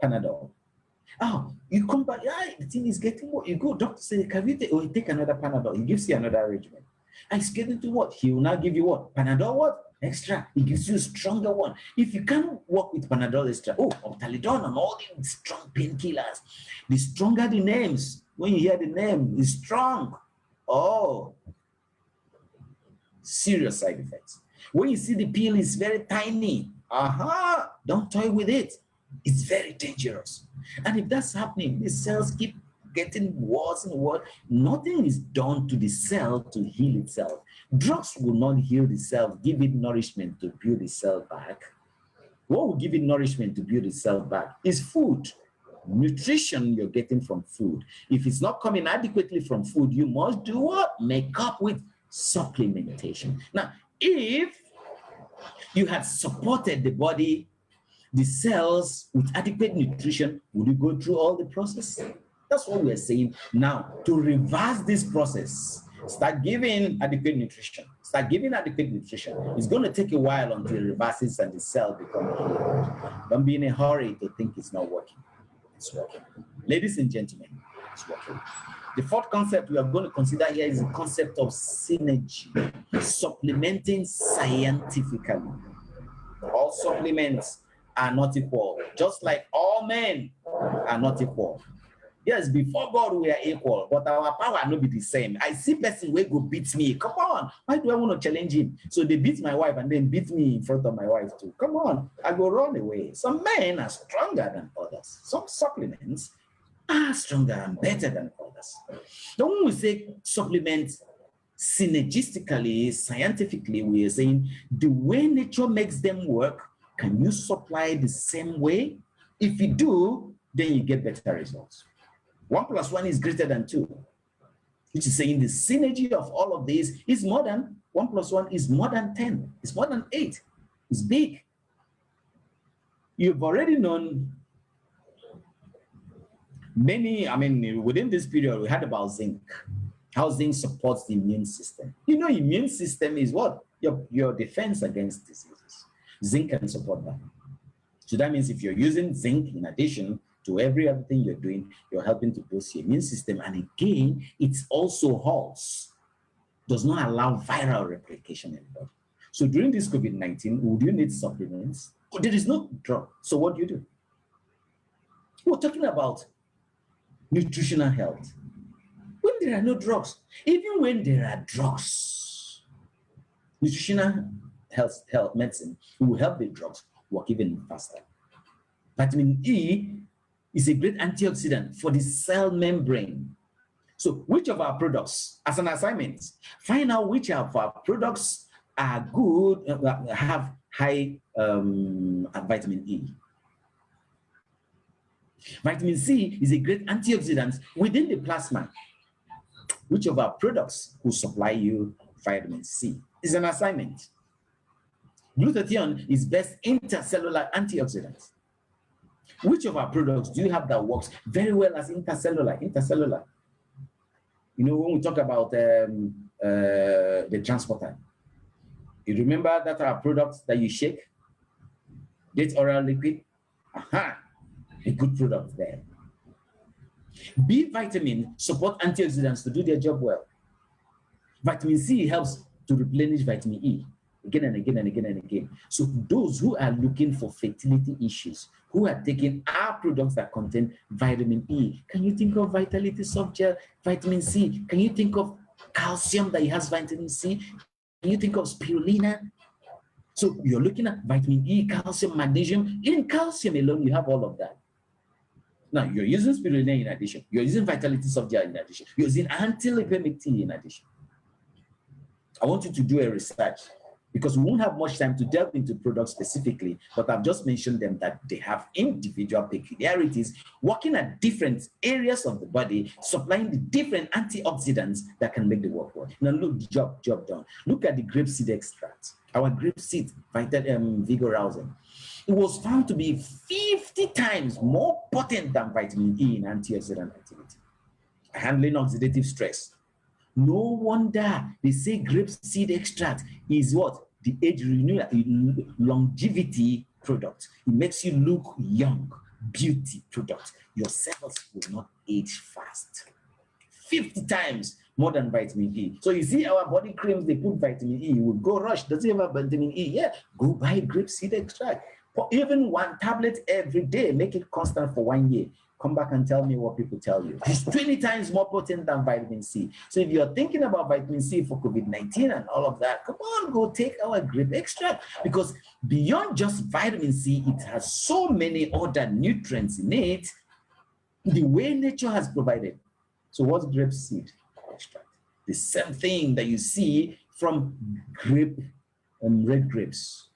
Panadol. You come back, the thing is getting worse. You go, doctor says, can you take another Panadol? He gives you another regimen. And it's getting to what? He will now give you what? Panadol what? Extra. He gives you a stronger one. If you can't work with Panadol extra, Optalidone and all these strong painkillers. The stronger the names, when you hear the name, is strong. Oh, serious side effects. When you see the pill is very tiny, don't toy with it. It's very dangerous. And if that's happening, the cells keep getting worse and worse. Nothing is done to the cell to heal itself. Drugs will not heal the cell, give it nourishment to build the cell back. What will give it nourishment to build the cell back is food. Nutrition you're getting from food. If it's not coming adequately from food, you must do what? Make up with supplementation. Now, if you had supported the body, the cells with adequate nutrition, would you go through all the process? That's what we're saying now. To reverse this process, start giving adequate nutrition. Start giving adequate nutrition. It's going to take a while until it reverses and the cell becomes healed. Don't be in a hurry to think it's not working. It's working. Ladies and gentlemen, it's working. The fourth concept we are going to consider here is the concept of synergy, supplementing scientifically. All supplements are not equal, just like all men are not equal. Yes, before God we are equal, but our power will not be the same. I see person where go beat me. Come on, why do I want to challenge him? So they beat my wife and then beat me in front of my wife too. Come on, I go run away. Some men are stronger than others. Some supplements are stronger and better than others. Then when we say supplements synergistically, scientifically, we are saying the way nature makes them work, can you supply the same way? If you do, then you get better results. 1 + 1 is greater than 2, which is saying the synergy of all of these is more than 1 + 1 is more than 10. It's more than 8. It's big. You've already known many, within this period, we had about zinc, how zinc supports the immune system. You know, immune system is what? Your defense against diseases. Zinc can support that. So that means if you're using zinc in addition to every other thing you're doing, you're helping to boost your immune system. And again, it also halts, does not allow viral replication in the body. So during this COVID-19, would you need supplements? Oh, there is no drug. So what do you do? We're talking about nutritional health. When there are no drugs, even when there are drugs, nutritional health medicine will help the drugs work even faster. Vitamin E is a great antioxidant for the cell membrane. So which of our products, as an assignment, find out which of our products are good, have high vitamin E. Vitamin C is a great antioxidant within the plasma. Which of our products will supply you vitamin C? Is an assignment. Glutathione is best intercellular antioxidant. Which of our products do you have that works very well as intercellular? You know, when we talk about the transporter, you remember that our products that you shake, date oral liquid, a good product there. B vitamin support antioxidants to do their job well. Vitamin C helps to replenish vitamin E again and again and again and again. So those who are looking for fertility issues, who are taking our products that contain vitamin E, can you think of Vitality Soft Gel, vitamin C? Can you think of calcium that has vitamin C? Can you think of spirulina? So you're looking at vitamin E, calcium, magnesium. In calcium alone, you have all of that. Now, you're using spirulina in addition. You're using Vitality Soft Gel in addition. You're using anti-lipemic tea in addition. I want you to do a research because we won't have much time to delve into products specifically, but I've just mentioned them that they have individual peculiarities, working at different areas of the body, supplying the different antioxidants that can make the work work. Now, look, job done. Look at the grapeseed extract. Our grapeseed, vigor rousing. It was found to be 50 times more potent than vitamin E in antioxidant activity. Handling oxidative stress. No wonder they say grapeseed extract is what? The age renewal, longevity product. It makes you look young, beauty product. Your cells will not age fast. 50 times more than vitamin E. So you see our body creams, they put vitamin E. You will go rush. Does it have vitamin E? Yeah, go buy grapeseed extract. Even one tablet every day, make it constant for 1 year. Come back and tell me what people tell you. It's 20 times more potent than vitamin C. So if you're thinking about vitamin C for COVID-19 and all of that, come on, go take our grape extract, because beyond just vitamin C, it has so many other nutrients in it, the way nature has provided. So what's grape seed extract? The same thing that you see from grape and red grapes.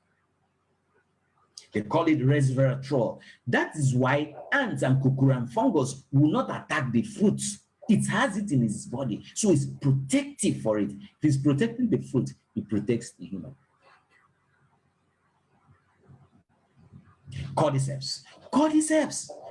They call it resveratrol. That is why ants and cucurbituril fungus will not attack the fruits. It has it in its body, so it's protective for it. If it's protecting the fruit, it protects the human. Cordyceps.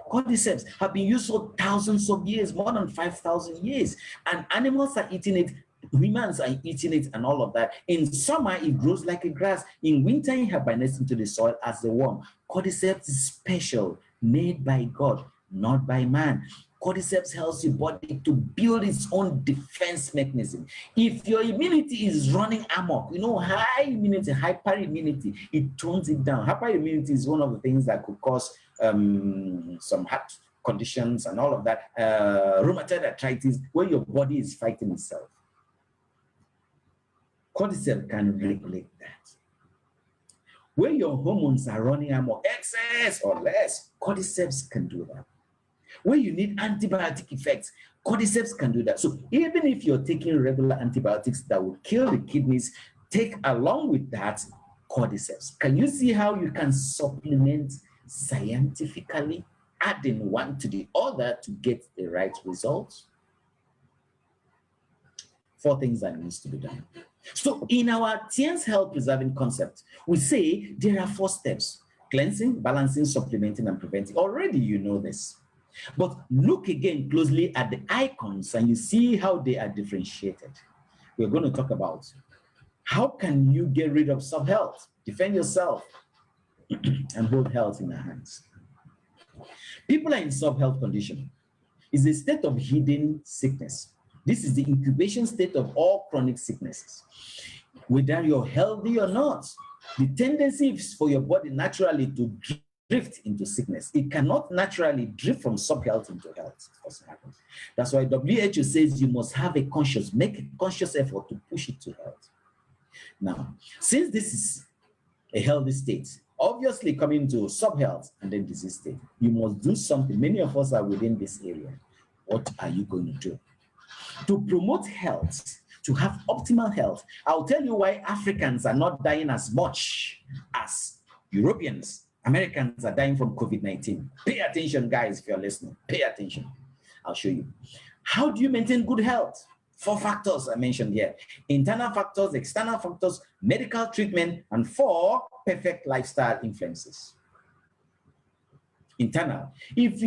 Cordyceps have been used for thousands of years, more than 5,000 years, and animals are eating it. Humans are eating it and all of that. In summer, it grows like a grass. In winter, it hibernates into the soil as a worm. Cordyceps is special, made by God, not by man. Cordyceps helps your body to build its own defense mechanism. If your immunity is running amok, you know, high immunity, hyperimmunity, it tones it down. Hyperimmunity is one of the things that could cause some heart conditions and all of that. Rheumatoid arthritis, where your body is fighting itself. Cordyceps can regulate that. Where your hormones are running amok, excess or less, cordyceps can do that. Where you need antibiotic effects, cordyceps can do that. So even if you're taking regular antibiotics that will kill the kidneys, take along with that cordyceps. Can you see how you can supplement scientifically, adding one to the other to get the right results? 4 things that needs to be done. So in our TIENS health preserving concept, we say there are 4 steps: cleansing, balancing, supplementing, and preventing. Already you know this. But look again closely at the icons and you see how they are differentiated. We're going to talk about how can you get rid of sub-health, defend yourself, and hold health in your hands. People are in sub-health condition. It's a state of hidden sickness. This is the incubation state of all chronic sicknesses. Whether you're healthy or not, the tendency is for your body naturally to drift into sickness. It cannot naturally drift from sub-health into health. That's why WHO says you must have make a conscious effort to push it to health. Now, since this is a healthy state, obviously coming to sub-health and then disease state, you must do something. Many of us are within this area. What are you going to do? To promote health, to have optimal health, I'll tell you why Africans are not dying as much as Europeans. Americans are dying from COVID-19. Pay attention, guys, if you're listening. Pay attention. I'll show you. How do you maintain good health? 4 factors I mentioned here: internal factors, external factors, medical treatment, and 4 perfect lifestyle influences. Internal.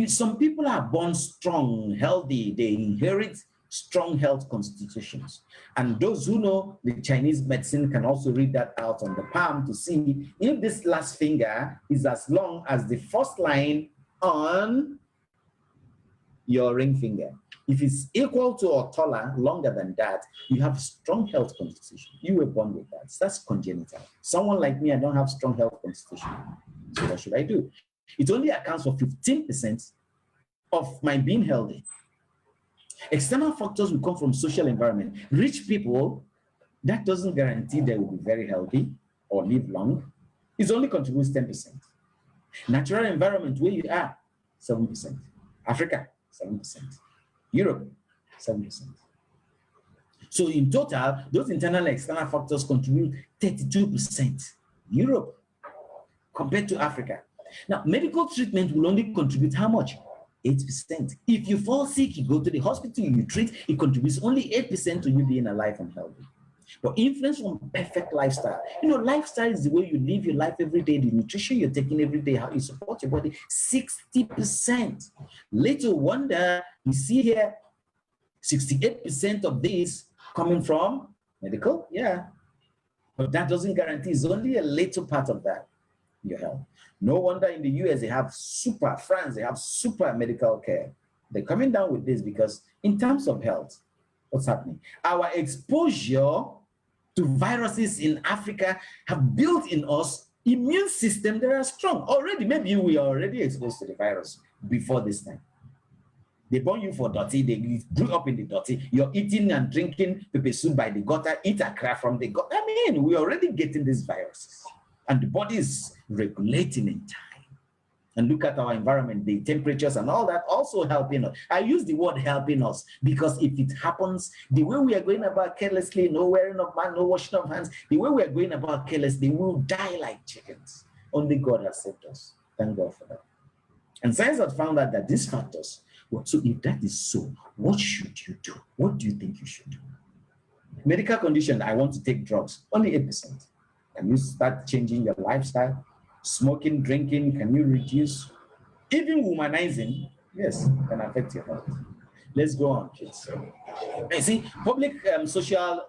Some people are born strong, healthy, they inherit strong health constitutions. And those who know the Chinese medicine can also read that out on the palm to see if this last finger is as long as the first line on your ring finger. If it's equal to or taller, longer than that, you have strong health constitution. You were born with that. So that's congenital. Someone like me, I don't have strong health constitution. So what should I do? It only accounts for 15% of my being healthy. External factors will come from social environment. Rich people, that doesn't guarantee they will be very healthy or live long. It only contributes 10%. Natural environment where you are, 7%. Africa, 7%. Europe, 7%. So in total, those internal and external factors contribute 32%. Europe compared to Africa. Now, medical treatment will only contribute how much? 8%. If you fall sick, you go to the hospital, you treat, it contributes only 8% to you being alive and healthy. But influence from perfect lifestyle. You know, lifestyle is the way you live your life every day, the nutrition you're taking every day, how you support your body, 60%. Little wonder, you see here, 68% of this coming from medical, yeah. But that doesn't guarantee, it's only a little part of that, your health. No wonder in the US, they have France, they have super medical care. They're coming down with this because in terms of health, what's happening? Our exposure to viruses in Africa have built in us immune system, they are strong. Already, maybe we are already exposed to the virus before this time. They born you for dirty, they grew up in the dirty. You're eating and drinking pepper soup by the gutter, eat a crap from the gutter. I mean, we're already getting these viruses. And the body is regulating in time. And look at our environment, the temperatures and all that also helping us. I use the word helping us because if it happens, the way we are going about carelessly, no wearing of man, no washing of hands, the way we are going about carelessly, we will die like chickens. Only God has saved us. Thank God for that. And science has found out that these factors, so if that is so, what should you do? What do you think you should do? Medical condition, I want to take drugs, only 8%. Can you start changing your lifestyle? Smoking, drinking, can you reduce? Even womanizing, yes, can affect your health. Let's go on, kids. You see, Public Social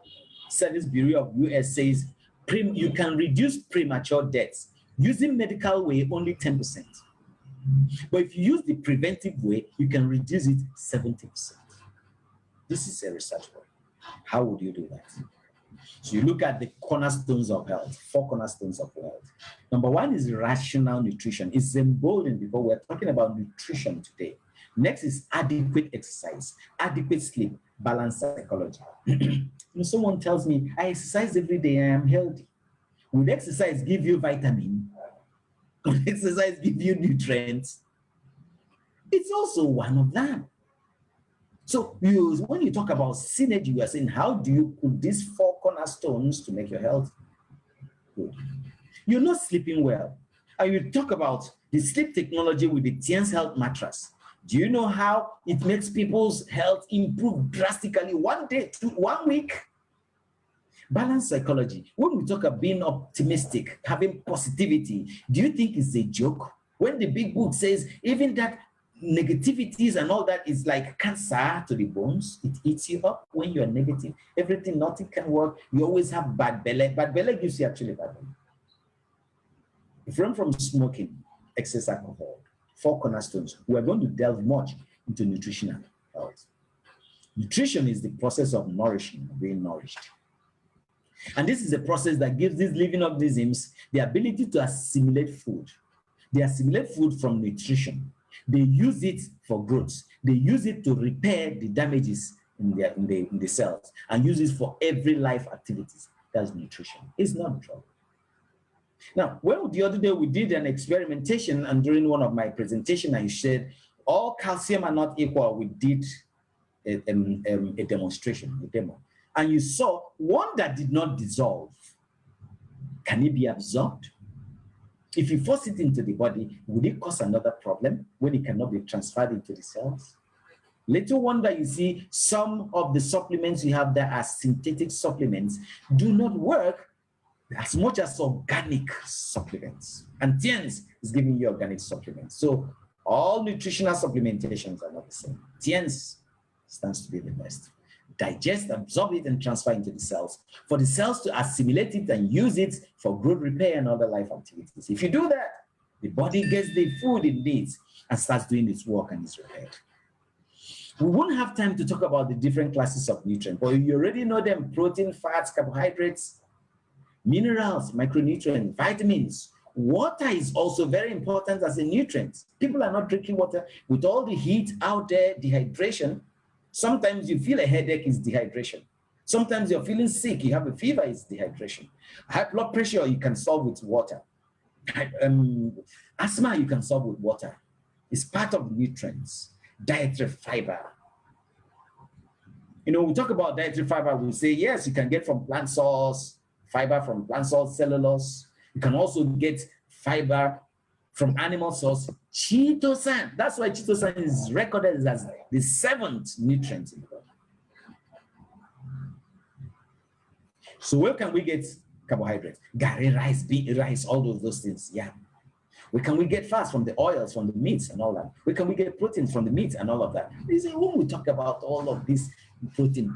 Service Bureau of US says you can reduce premature deaths using medical way only 10%. But if you use the preventive way, you can reduce it 70%. This is a research work. How would you do that? So you look at the cornerstones of health, 4 cornerstones of health. Number 1 is rational nutrition. It's emboldened because we're talking about nutrition today. Next is adequate exercise, adequate sleep, balanced psychology. Someone tells me, I exercise every day, I am healthy. Would exercise give you vitamin? Would exercise give you nutrients? It's also one of them. So when you talk about synergy, you are saying, how do you put these 4 cornerstones to make your health good? You're not sleeping well. And you talk about the sleep technology with the TIENS health mattress. Do you know how it makes people's health improve drastically 1 day to 1 week? Balanced psychology. When we talk about being optimistic, having positivity, do you think it's a joke? When the big book says even that negativities and all that is like cancer to the bones, it eats you up when you are negative. Everything, nothing can work. You always have bad belly. Bad belly gives you actually bad belly. If you run from smoking, excess alcohol, 4 cornerstones, we are going to delve much into nutritional health. Nutrition is the process of nourishing, being nourished. And this is a process that gives these living organisms the ability to assimilate food. They assimilate food from nutrition. They use it for growth. They use it to repair the damages in the cells and use it for every life activities. That's nutrition. It's not drug. Now, the other day we did an experimentation, and during one of my presentations, I said all calcium are not equal. We did a demonstration, a demo. And you saw one that did not dissolve. Can it be absorbed? If you force it into the body, would it cause another problem when it cannot be transferred into the cells? Little wonder you see some of the supplements you have that are synthetic supplements do not work as much as organic supplements. And TIENS is giving you organic supplements. So all nutritional supplementations are not the same. TIENS stands to be the best. Digest, absorb it, and transfer into the cells. For the cells to assimilate it and use it for growth, repair, and other life activities. If you do that, the body gets the food it needs and starts doing its work and is repaired. We won't have time to talk about the different classes of nutrients, but you already know them: protein, fats, carbohydrates, minerals, micronutrients, vitamins. Water is also very important as a nutrient. People are not drinking water. With all the heat out there, dehydration. Sometimes you feel a headache, is dehydration. Sometimes you're feeling sick, you have a fever, it's dehydration. High blood pressure, you can solve with water. Asthma, you can solve with water. It's part of nutrients. Dietary fiber. We talk about dietary fiber, we say, yes, you can get from plant source, fiber from plant source, cellulose. You can also get fiber from animal source, chitosan. That's why chitosan is recorded as the 7th nutrient in the body. So where can we get carbohydrates? Gari, rice, bean, rice, all of those things, yeah. Where can we get fats? From the oils, from the meats and all that. Where can we get proteins? From the meat and all of that. When we talk about all of this protein,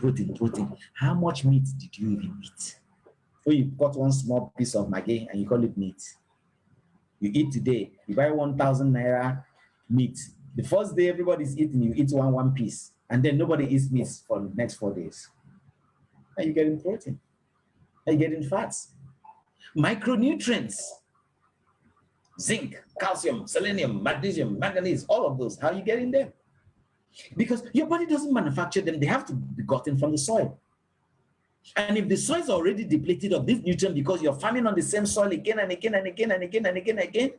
how much meat did you even eat? When you got one small piece of maggi and you call it meat. You eat today, you buy 1,000 naira meat. The first day everybody's eating, you eat one piece, and then nobody eats meat for the next 4 days. And you're getting protein. And you're getting fats. Micronutrients. zinc, calcium, selenium, magnesium, manganese, all of those. How are you getting them? Because your body doesn't manufacture them. They have to be gotten from the soil. And if the soil is already depleted of this nutrient because you're farming on the same soil again and again and again and again and again and again,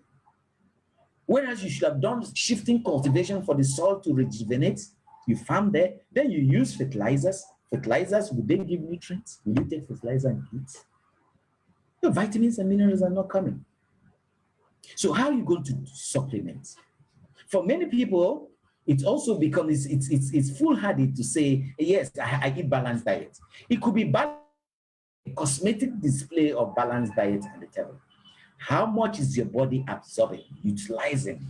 whereas you should have done shifting cultivation for the soil to rejuvenate, you farm there, then you use fertilizers. Fertilizers, would they give nutrients? Will you take fertilizer and eat? The vitamins and minerals are not coming. So how are you going to supplement? For many people, it also becomes, it's foolhardy to say, yes, I eat balanced diet. It could be a cosmetic display of balanced diet on the table. How much is your body absorbing, utilizing?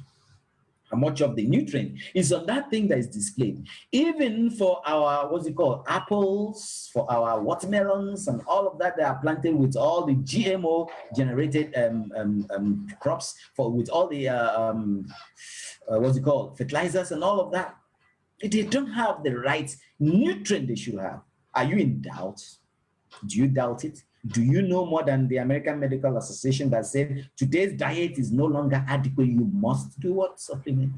How much of the nutrient is on that thing that is displayed? Even for our, what's it called, apples, for our watermelons and all of that, they are planted with all the GMO generated crops, with all the, what's it called, fertilizers and all of that. They don't have the right nutrient they should have. Are you in doubt? Do you doubt it? Do you know more than the American Medical Association that said today's diet is no longer adequate? You must do what? Supplement.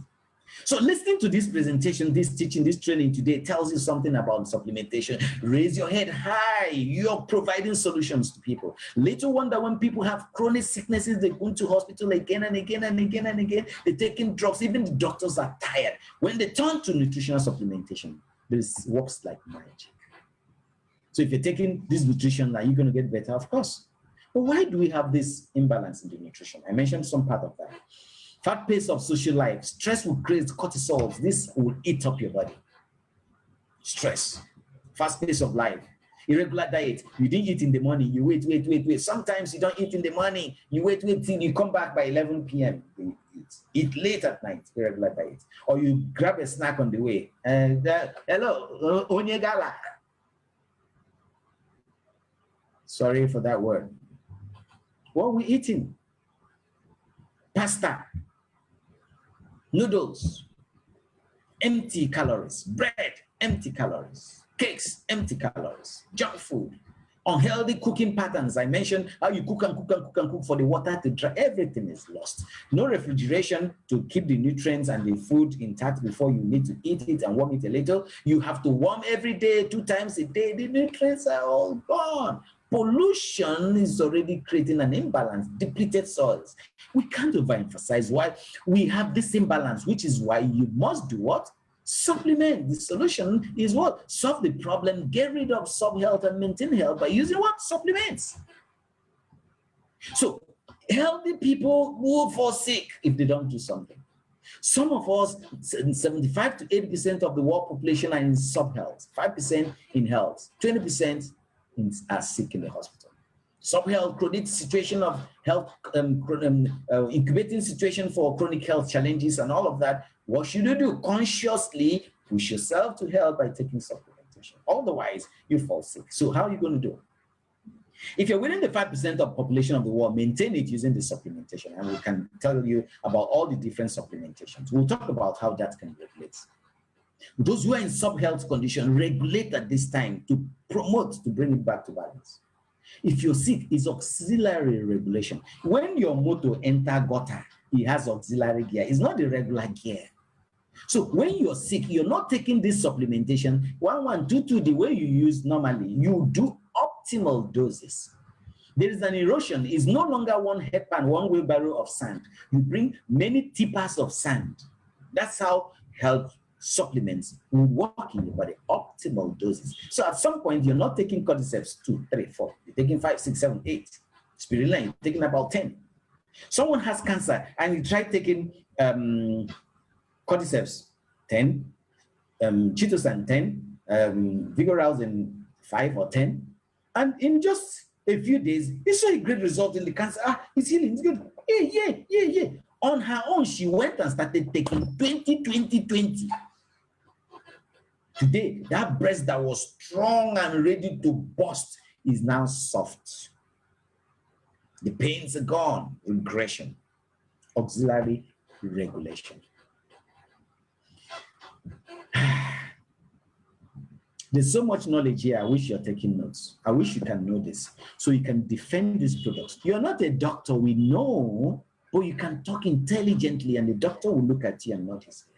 So listening to this presentation, this teaching, this training today tells you something about supplementation. Raise your head high. You're providing solutions to people. Little wonder when people have chronic sicknesses, they go to hospital again and again and again and again. They're taking drugs. Even the doctors are tired. When they turn to nutritional supplementation, this works like magic. So if you're taking this nutrition, are you going to get better? Of course. But why do we have this imbalance in the nutrition? I mentioned some part of that. Fast pace of social life. Stress will create cortisol. This will eat up your body. Stress. Fast pace of life. Irregular diet. You didn't eat in the morning. You wait. Sometimes you don't eat in the morning. You wait till you come back by 11 p.m. You eat late at night. Irregular diet. Or you grab a snack on the way. And hello, Onyegala. Sorry for that word. What are we eating? Pasta, noodles, empty calories, bread, empty calories, cakes, empty calories, junk food, unhealthy cooking patterns. I mentioned how you cook and cook for the water to dry. Everything is lost. No refrigeration to keep the nutrients and the food intact before you need to eat it and warm it a little. You have to warm every day, 2 times a day. The nutrients are all gone. Pollution is already creating an imbalance, depleted soils. We can't overemphasize why we have this imbalance, which is why you must do what? Supplement. The solution is what? Solve the problem, get rid of sub-health and maintain health by using what? Supplements. So healthy people will fall sick if they don't do something. Some of us, 75 to 80% of the world population are in sub-health, 5% in health, 20% are sick in the hospital. Sub-health, chronic situation of health, incubating situation for chronic health challenges and all of that. What should you do? Consciously push yourself to health by taking supplementation. Otherwise, you fall sick. So how are you going to do it? If you're within the 5% of population of the world, maintain it using the supplementation. And we can tell you about all the different supplementations. We'll talk about how that can regulate. Those who are in sub-health condition, regulate at this time to promote, to bring it back to balance. If you're sick, it's auxiliary regulation. When your motor enter gutter, it has auxiliary gear. It's not the regular gear. So when you're sick, you're not taking this supplementation, 1, 1, 2, 2, the way you use normally. You do optimal doses. There is an erosion. It's no longer one headpan, one wheelbarrow of sand. You bring many tippers of sand. That's how health supplements will work in your body, optimal doses. So at some point, you're not taking cordyceps 2, 3, 4. You're taking 5, 6, 7, 8. Spirulina, you're taking about 10. Someone has cancer and you try taking cordyceps 10, chitosan 10, vigoralin 5 or 10, and in just a few days, you saw a great result in the cancer. It's healing, it's good. Yeah. On her own, she went and started taking 20. Today, that breast that was strong and ready to burst is now soft. The pains are gone. Regression, auxiliary regulation. There's so much knowledge here. I wish you're taking notes. I wish you can know this so you can defend these products. You're not a doctor. We know but you can talk intelligently and the doctor will look at you and nod his head.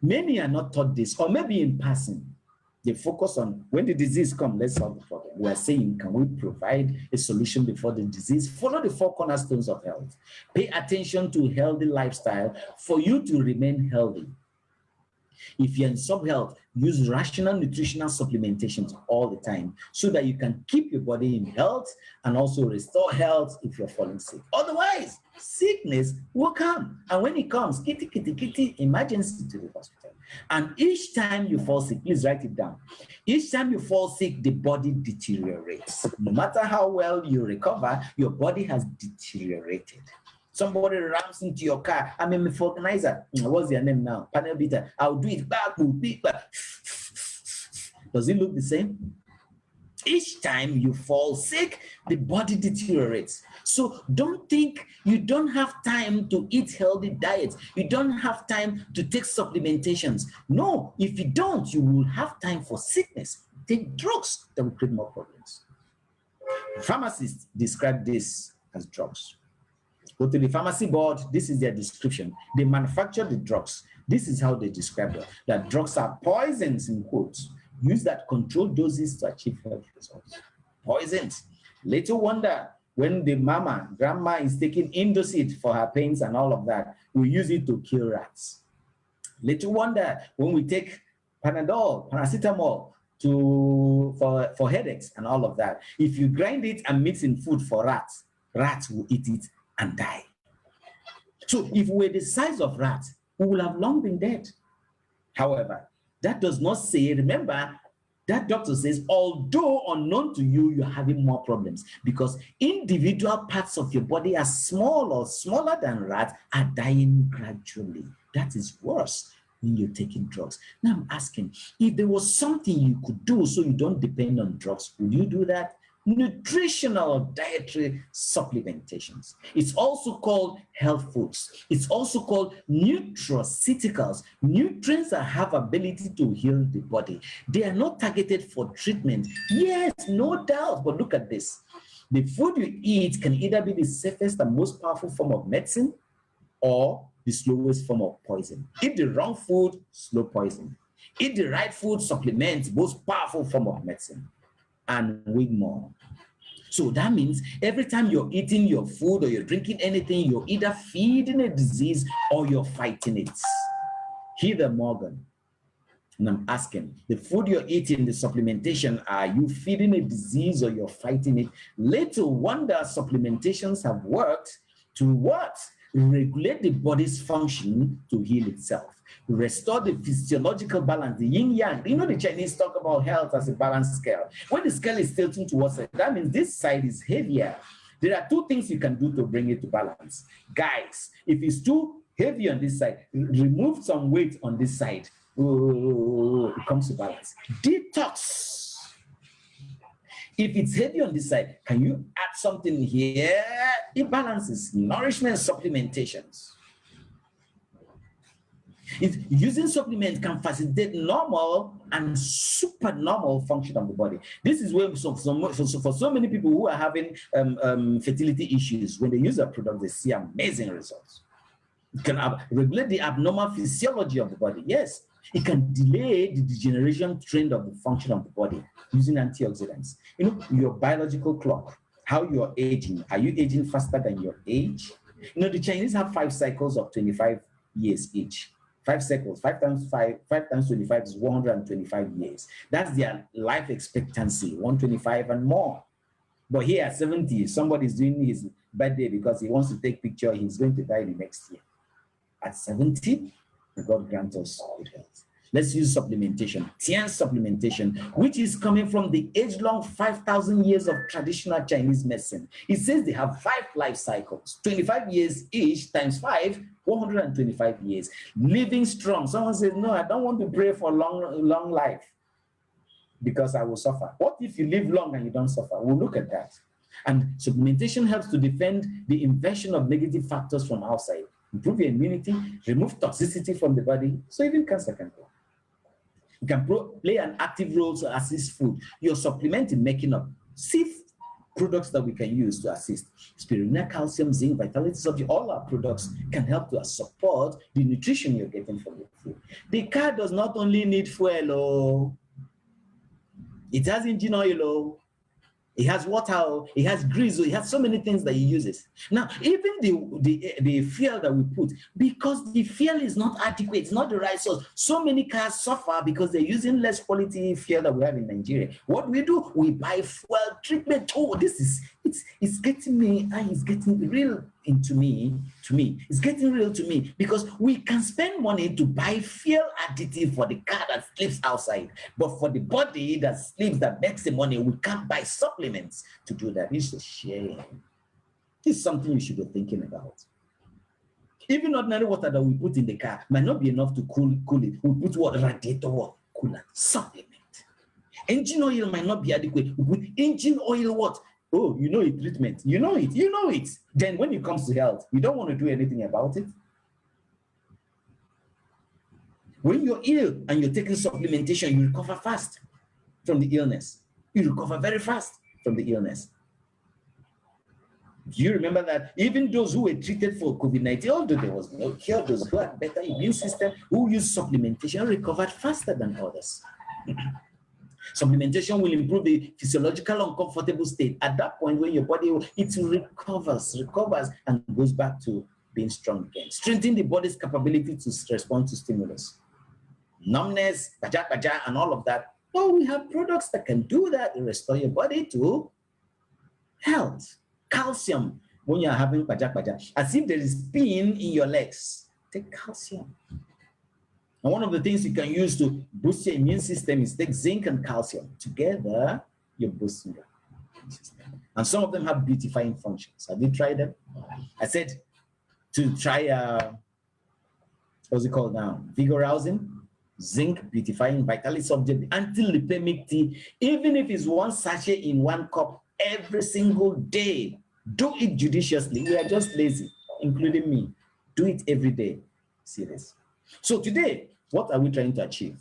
Many are not taught this, or maybe in passing. They focus on when the disease comes, let's solve the problem. We are saying, can we provide a solution before the disease? Follow the 4 cornerstones of health. Pay attention to healthy lifestyle for you to remain healthy. If you're in sub-health, use rational nutritional supplementations all the time so that you can keep your body in health and also restore health if you're falling sick. Otherwise, sickness will come. And when it comes, kitty, kitty, kitty, emergency to the hospital. And each time you fall sick, please write it down. Each time you fall sick, the body deteriorates. No matter how well you recover, your body has deteriorated. Somebody rams into your car. I'm a vulcanizer. What's your name now? Panel beater. I'll do it back. Does it look the same? Each time you fall sick, the body deteriorates. So don't think you don't have time to eat healthy diets. You don't have time to take supplementations. No, if you don't, you will have time for sickness. Take drugs that will create more problems. Pharmacists describe this as drugs. Go to the pharmacy board, this is their description. They manufacture the drugs. This is how they describe it, that drugs are poisons, in quotes, used at controlled doses to achieve health results. Poisons. Little wonder when the grandma is taking Indosit for her pains and all of that, we use it to kill rats. Little wonder when we take Panadol, paracetamol for headaches and all of that. If you grind it and mix in food for rats, rats will eat it and die. So if we're the size of rats, we will have long been dead. However, that does not say, remember, that doctor says, although unknown to you, you're having more problems because individual parts of your body are small or smaller than rats are dying gradually. That is worse when you're taking drugs. Now I'm asking, if there was something you could do so you don't depend on drugs, would you do that? Nutritional dietary supplementations. It's also called health foods. It's also called nutraceuticals, nutrients that have ability to heal the body. They are not targeted for treatment. Yes, no doubt, but look at this. The food you eat can either be the safest and most powerful form of medicine or the slowest form of poison. Eat the wrong food, slow poison. Eat the right food, supplement, most powerful form of medicine. And weigh more. So that means every time you're eating your food or you're drinking anything, you're either feeding a disease or you're fighting it. Heather Morgan. And I'm asking, the food you're eating, the supplementation, are you feeding a disease or you're fighting it? Little wonder supplementations have worked to what? Regulate the body's function to heal itself. Restore the physiological balance, the yin-yang. You know the Chinese talk about health as a balanced scale. When the scale is tilting towards it, that means this side is heavier. There are 2 things you can do to bring it to balance. Guys, if it's too heavy on this side, remove some weight on this side. It comes to balance. Detox. If it's heavy on this side, can you add something here? It balances. Nourishment supplementations. Using supplements can facilitate normal and supernormal function of the body. This is where for so many people who are having fertility issues, when they use a product, they see amazing results. It can regulate the abnormal physiology of the body. Yes, it can delay the degeneration trend of the function of the body using antioxidants. You know, your biological clock, how you're aging. Are you aging faster than your age? You know, the Chinese have 5 cycles of 25 years each. 5 cycles, 5 times 25 is 125 years. That's their life expectancy, 125 and more. But here at 70, somebody's doing his birthday because he wants to take picture. He's going to die the next year. At 70, God grant us good health. Let's use supplementation, TIENS supplementation, which is coming from the age-long 5,000 years of traditional Chinese medicine. It says they have 5 life cycles, 25 years each times 5, 125 years. Living strong. Someone says, no, I don't want to pray for long life because I will suffer. What if you live long and you don't suffer? We'll look at that. And supplementation helps to defend the invasion of negative factors from outside, improve your immunity, remove toxicity from the body, so even cancer can go. You can play an active role to assist food. You're supplementing making up. See products that we can use to assist. Spirulina, calcium, zinc, vitality supplement, all our products can help to support the nutrition you're getting from the food. The car does not only need fuel, it has engine oil, it has water, it has grease, it has so many things that it uses. Now, even the fuel that we put, because the fuel is not adequate, it's not the right source. So many cars suffer because they're using less quality fuel that we have in Nigeria. What do? We buy fuel treatment. Oh, it's getting me, and it's getting real into me. It's getting real to me because we can spend money to buy fuel additive for the car that sleeps outside, but for the body that sleeps, that makes the money, we can't buy supplements to do that. It's a shame. It's something you should be thinking about. Even ordinary water that we put in the car might not be enough to cool it. We put what? Radiator what? Coolant. Supplement. Engine oil might not be adequate. We put engine oil what? Oh, you know it, treatment. You know it. Then when it comes to health, you don't want to do anything about it. When you're ill and you're taking supplementation, you recover fast from the illness. You recover very fast from the illness. Do you remember that even those who were treated for COVID-19, although there was no cure, those who had better immune system, who used supplementation, recovered faster than others. Supplementation will improve the physiological uncomfortable state. At that point, when your body, it recovers and goes back to being strong again. Strengthen the body's capability to respond to stimulus. Numbness, and all of that. No, we have products that can do that and restore your body to health. Calcium, when you're having as if there is pain in your legs, take calcium. And one of the things you can use to boost your immune system is take zinc and calcium. Together, you're boosting your immune system. And some of them have beautifying functions. Have you tried them? I said to try, what's it called now? Vigorizing, zinc, beautifying, vitality subject, anti-lipemic tea. Even if it's one sachet in one cup every single day, do it judiciously. We are just lazy, including me. Do it every day. Serious. So today, what are we trying to achieve?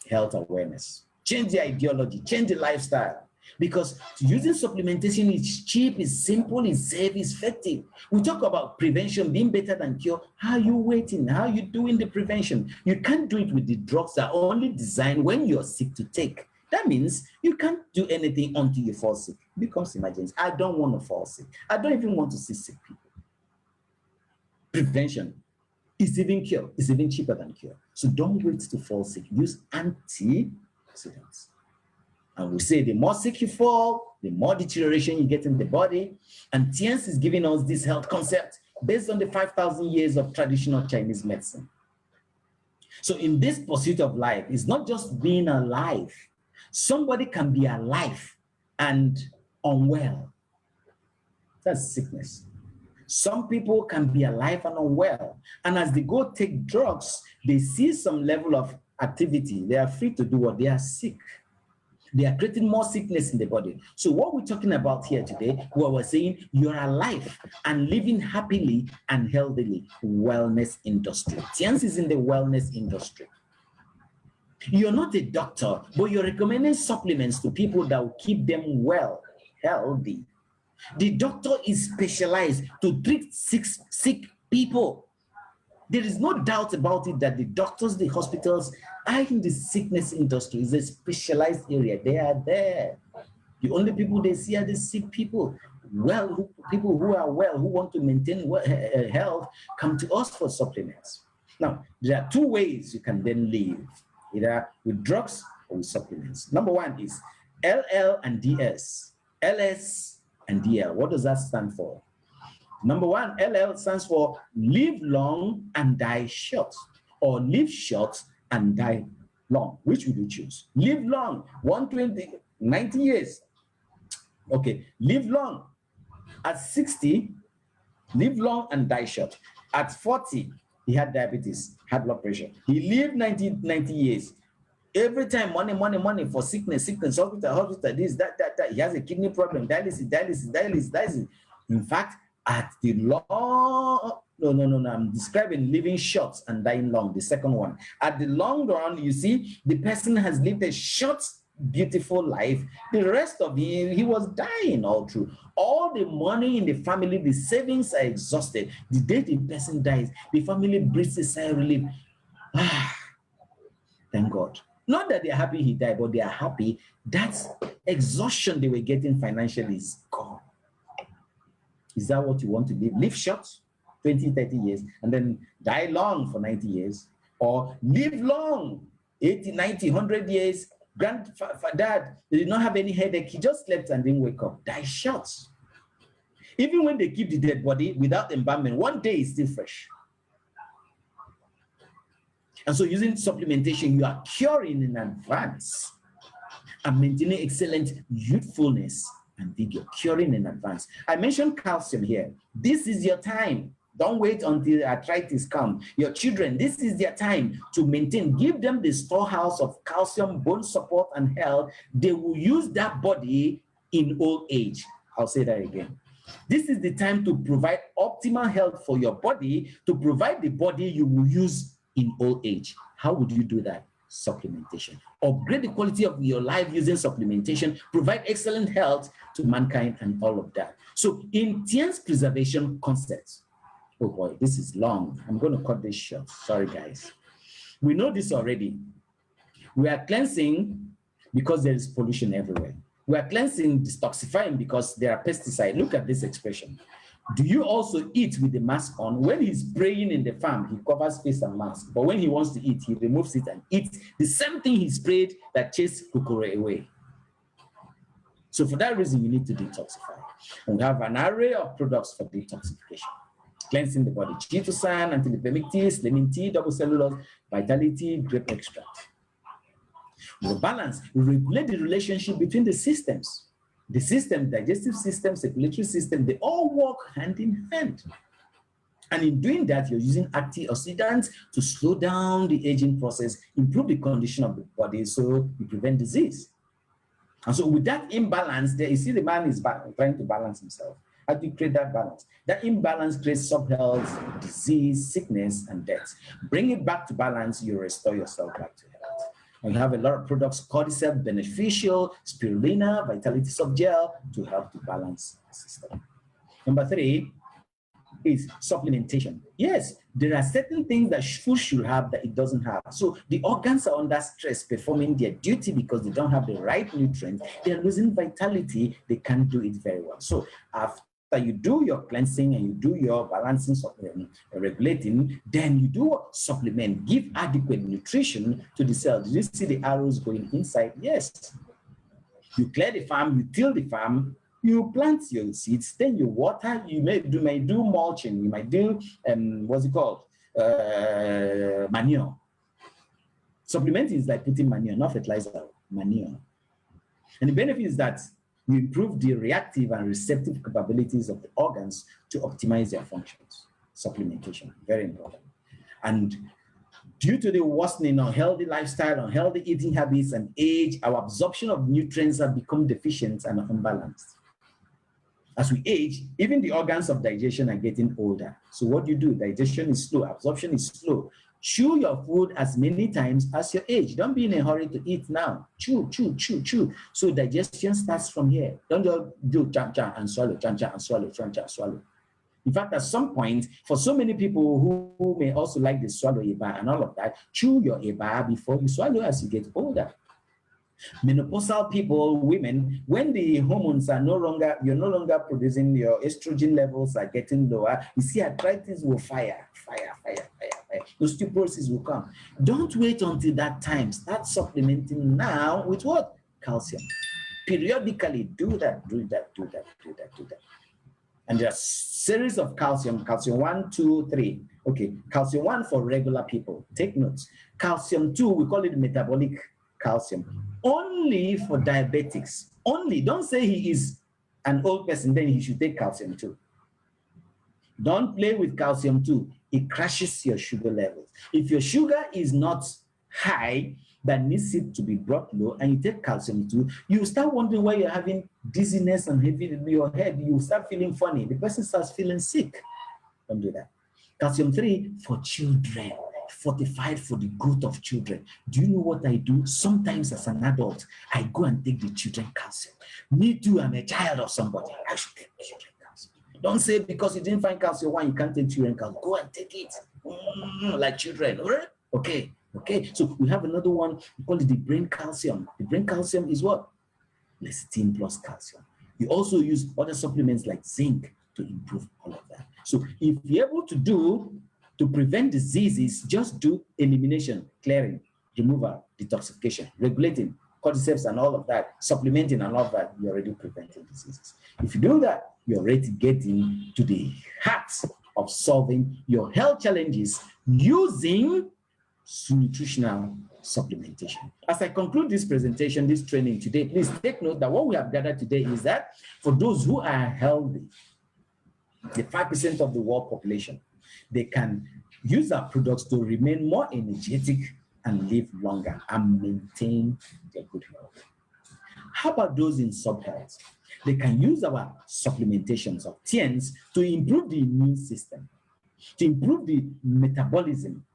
Health awareness. Change the ideology, change the lifestyle. Because using supplementation is cheap, is simple, is safe, is effective. We talk about prevention being better than cure. How are you waiting? How are you doing the prevention? You can't do it with the drugs that are only designed when you're sick to take. That means you can't do anything until you fall sick. It becomes emergency. I don't want to fall sick. I don't even want to see sick people. Prevention is even cure. It's even cheaper than cure. So don't wait to fall sick. Use antioxidants. And we say the more sick you fall, the more deterioration you get in the body. And TIENS is giving us this health concept based on the 5,000 years of traditional Chinese medicine. So in this pursuit of life, it's not just being alive. Somebody can be alive and unwell. That's sickness. Some people can be alive and unwell. And as they go take drugs, they see some level of activity. They are free to do what they are sick. They are creating more sickness in the body. So what we're talking about here today, what we're saying, you're alive and living happily and healthily. Wellness industry. TIENS is in the wellness industry. You're not a doctor, but you're recommending supplements to people that will keep them well, healthy. The doctor is specialized to treat sick people. There is no doubt about it that the doctors, the hospitals are in the sickness industry. It's a specialized area. They are there. The only people they see are the sick people. People who are well, who want to maintain health, come to us for supplements. Now, there are two ways you can then live, either with drugs or with supplements. Number one is LL and DS. LS and DL. What does that stand for? Number one, LL stands for live long and die short, or live short and die long. Which would you choose? Live long, 120, 90 years. Okay, live long. At 60, live long and die short. At 40, he had diabetes, high blood pressure. He lived 90 years. Every time, money for sickness, hospital, this, that. He has a kidney problem, dialysis. In fact, at the long, no, I'm describing living short and dying long, the second one. At the long run, you see, the person has lived a short beautiful life. The rest of him, he was dying all through. All the money in the family, the savings are exhausted. The day the person dies, the family breathes a sigh of relief. Ah, thank God. Not that they're happy he died, but they are happy that exhaustion they were getting financially is gone. Is that what you want to live? Live short, 20, 30 years, and then die long for 90 years? Or live long, 80, 90, 100 years? Dad, they did not have any headache. He just slept and didn't wake up. Die short. Even when they keep the dead body without embalmment, one day is still fresh. And so using supplementation, you are curing in advance and maintaining excellent youthfulness and vigor, curing in advance. I mentioned calcium here. This is your time. Don't wait until arthritis comes. Your children, this is their time to maintain. Give them the storehouse of calcium, bone support, and health. They will use that body in old age. I'll say that again. This is the time to provide optimal health for your body, to provide the body you will use in old age. How would you do that? Supplementation. Upgrade the quality of your life using supplementation, provide excellent health to mankind and all of that. So in TIENS preservation concepts, oh boy, this is long. I'm going to cut this short. Sorry, guys. We know this already. We are cleansing because there is pollution everywhere. We are cleansing, detoxifying because there are pesticides. Look at this expression. Do you also eat with the mask on? When he's praying in the farm, he covers face and mask. But when he wants to eat, he removes it and eats the same thing he sprayed that chased kukure away. So for that reason, you need to detoxify. And we have an array of products for detoxification. Cleansing the body: chitosan, antilipemic tea, slimming tea, double cellulose, vitality, grape extract. We balance, we regulate the relationship between the systems. The system, digestive system, circulatory system, they all work hand in hand. And in doing that, you're using antioxidants to slow down the aging process, improve the condition of the body so you prevent disease. And so with that imbalance, there you see the man is trying to balance himself. How do you create that balance? That imbalance creates sub-health, disease, sickness, and death. Bring it back to balance, you restore yourself back to health. And you have a lot of products: cordyceps, beneficial, spirulina, vitality subgel to help to balance the system. Number 3 is supplementation. Yes, there are certain things that food should have that it doesn't have. So the organs are under stress performing their duty because they don't have the right nutrients. They're losing vitality. They can't do it very well. So after you do your cleansing and you do your balancing, regulating, then you do supplement, give adequate nutrition to the cells. Did you see the arrows going inside? Yes. You clear the farm, you till the farm, you plant your seeds, then you water, you may do mulching, you might do, what's it called? Manure. Supplementing is like putting manure, not fertilizer, manure. And the benefit is that you improve the reactive and receptive capabilities of the organs to optimize their functions. Supplementation, very important. And due to the worsening unhealthy lifestyle, unhealthy eating habits, and age, our absorption of nutrients have become deficient and unbalanced. As we age, even the organs of digestion are getting older. So what do? Digestion is slow, absorption is slow. Chew your food as many times as your age. Don't be in a hurry to eat now. Chew, chew, chew, chew. So digestion starts from here. Don't just do cham-cham and swallow, cham-cham and swallow, cham-cham and swallow. In fact, at some point, for so many people who may also like the swallow eba and all of that, chew your eba before you swallow as you get older. Menopausal people, women, when the hormones are you're no longer producing, your estrogen levels are getting lower, you see arthritis will fire. Osteoporosis will come. Don't wait until that time. Start supplementing now with what? Calcium. Periodically do that. And there are series of calcium 1, 2, 3. Okay, calcium 1 for regular people. Take notes. Calcium 2, we call it metabolic calcium. Only for diabetics. Only. Don't say he is an old person, then he should take calcium 2. Don't play with calcium 2. It crashes your sugar levels. If your sugar is not high, that needs it to be brought low, and you take calcium 2, you start wondering why you're having dizziness and heavy in your head. You start feeling funny. The person starts feeling sick. Don't do that. Calcium 3 for children. fortified for the growth of children. Do you know what I do? Sometimes as an adult, I go and take the children calcium. Me too, I'm a child of somebody. I should take children calcium. Don't say because you didn't find calcium, why you can't take children calcium. Go and take it like children. All right? Okay. So we have another one. We call it the brain calcium. The brain calcium is what? Lecithin plus calcium. We also use other supplements like zinc to improve all of that. So if you're able to prevent diseases, just do elimination, clearing, removal, detoxification, regulating, cordyceps and all of that, supplementing and all of that, you're already preventing diseases. If you do that, you're already getting to the heart of solving your health challenges using nutritional supplementation. As I conclude this presentation, this training today, please take note that what we have gathered today is that for those who are healthy, the 5% of the world population, they can use our products to remain more energetic and live longer and maintain their good health. How about those in subhealth? They can use our supplementations of TIENS to improve the immune system, to improve the metabolism,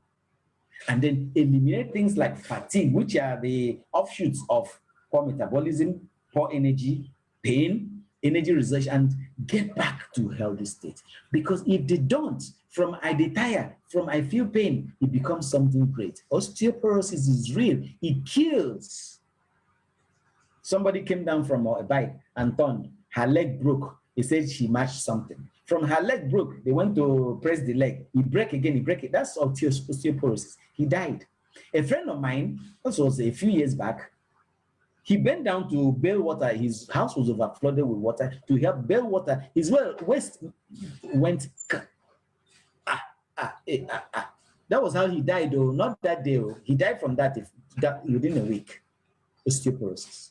and then eliminate things like fatigue, which are the offshoots of poor metabolism, poor energy, pain, energy reserve, and get back to healthy state. Because if they don't, from I dey tire, from I feel pain, it becomes something great. Osteoporosis is real. It kills. Somebody came down from a bike and turned. Her leg broke. He said she matched something. From her leg broke, they went to press the leg. He break again, he break it. That's osteoporosis. He died. A friend of mine, this was a few years back, he bent down to bail water. His house was overflooded with water. To help bail water, his waist went. That was how he died, though. Not that day. He died from that within a week. Osteoporosis.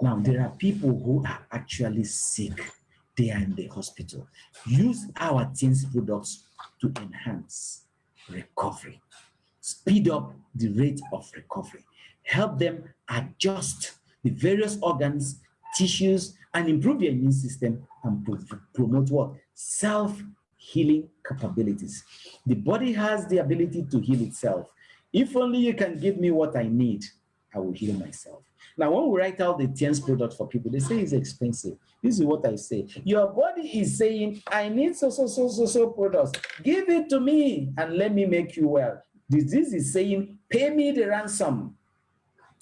Now, there are people who are actually sick. They are in the hospital. Use our TIENS products to enhance recovery, speed up the rate of recovery, help them adjust the various organs, tissues, and improve their immune system and promote what? Self-healing capabilities. The body has the ability to heal itself. If only you can give me what I need, I will heal myself. Now, when we write out the TIENS product for people, they say it's expensive. This is what I say. Your body is saying, I need so products. Give it to me and let me make you well. Disease is saying, pay me the ransom.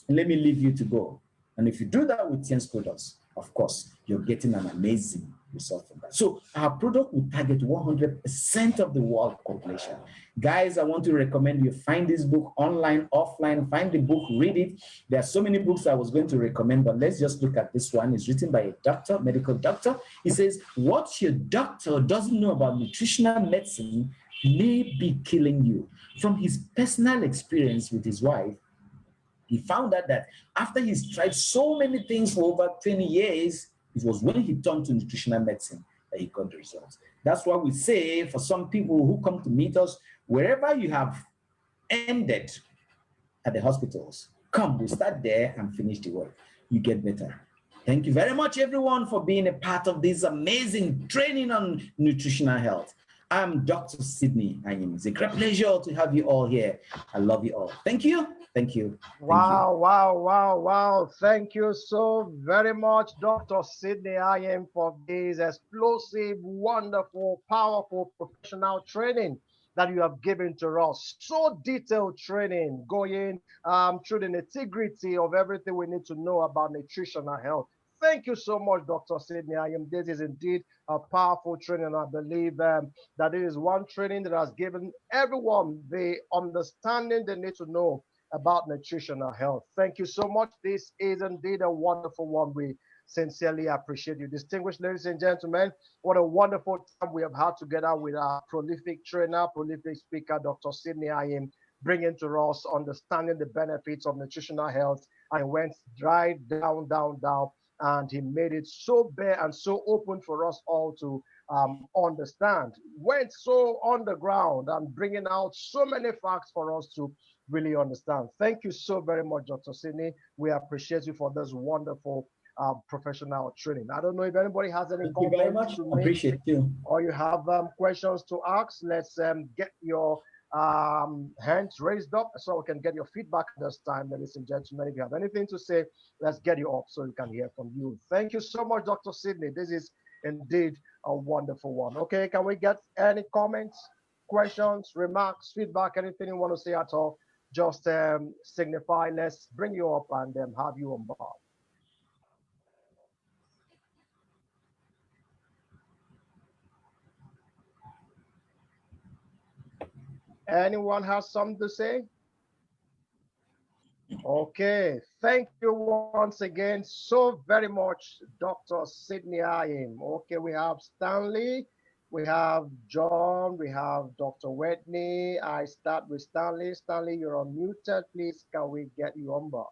Let me leave you to go. And if you do that with TIENS products, of course, you're getting an amazing result from that. So our product will target 100% of the world population. Guys, I want to recommend you find this book online, offline, find the book, read it. There are so many books I was going to recommend, but let's just look at this one. It's written by a doctor, medical doctor. He says, what your doctor doesn't know about nutritional medicine may be killing you. From his personal experience with his wife, he found out that after he's tried so many things for over 20 years, it was when he turned to nutritional medicine that he got the results. That's why we say for some people who come to meet us, wherever you have ended at the hospitals, come, we start there and finish the work. You get better. Thank you very much, everyone, for being a part of this amazing training on nutritional health. I'm Dr. Sydney Ayim. It's a great pleasure to have you all here. I love you all. Thank you. Thank you. Wow. Thank you so very much, Dr. Sydney Ayim, for this explosive, wonderful, powerful professional training that you have given to us. So detailed training going through the nitty-gritty of everything we need to know about nutritional health. Thank you so much, Dr. Sydney Ayim. This is indeed a powerful training. I believe that it is one training that has given everyone the understanding they need to know about nutritional health. Thank you so much. This is indeed a wonderful one. We sincerely appreciate you. Distinguished ladies and gentlemen, what a wonderful time we have had together with our prolific trainer, prolific speaker, Dr. Sydney Ayim, bringing to us understanding the benefits of nutritional health, and went right down, and he made it so bare and so open for us all to understand. Went so on the ground and bringing out so many facts for us to really understand. Thank you so very much, Dr. Sydney. We appreciate you for this wonderful professional training. I don't know if anybody has any comments to make, appreciate you, or you have questions to ask. Let's get your hands raised up so we can get your feedback at this time, ladies and gentlemen. If you have anything to say, let's get you up so we can hear from you. Thank you so much, Dr. Sidney. This is indeed a wonderful one. Okay, can we get any comments, questions, remarks, feedback, anything you want to say at all? Just signify. Let's bring you up and have you on board. Anyone has something to say? Okay, thank you once again so very much, Dr. Sidney Ayim. Okay, we have Stanley, we have John, we have Dr. Whitney. I start with Stanley. Stanley, you're unmuted. Please, can we get you on board?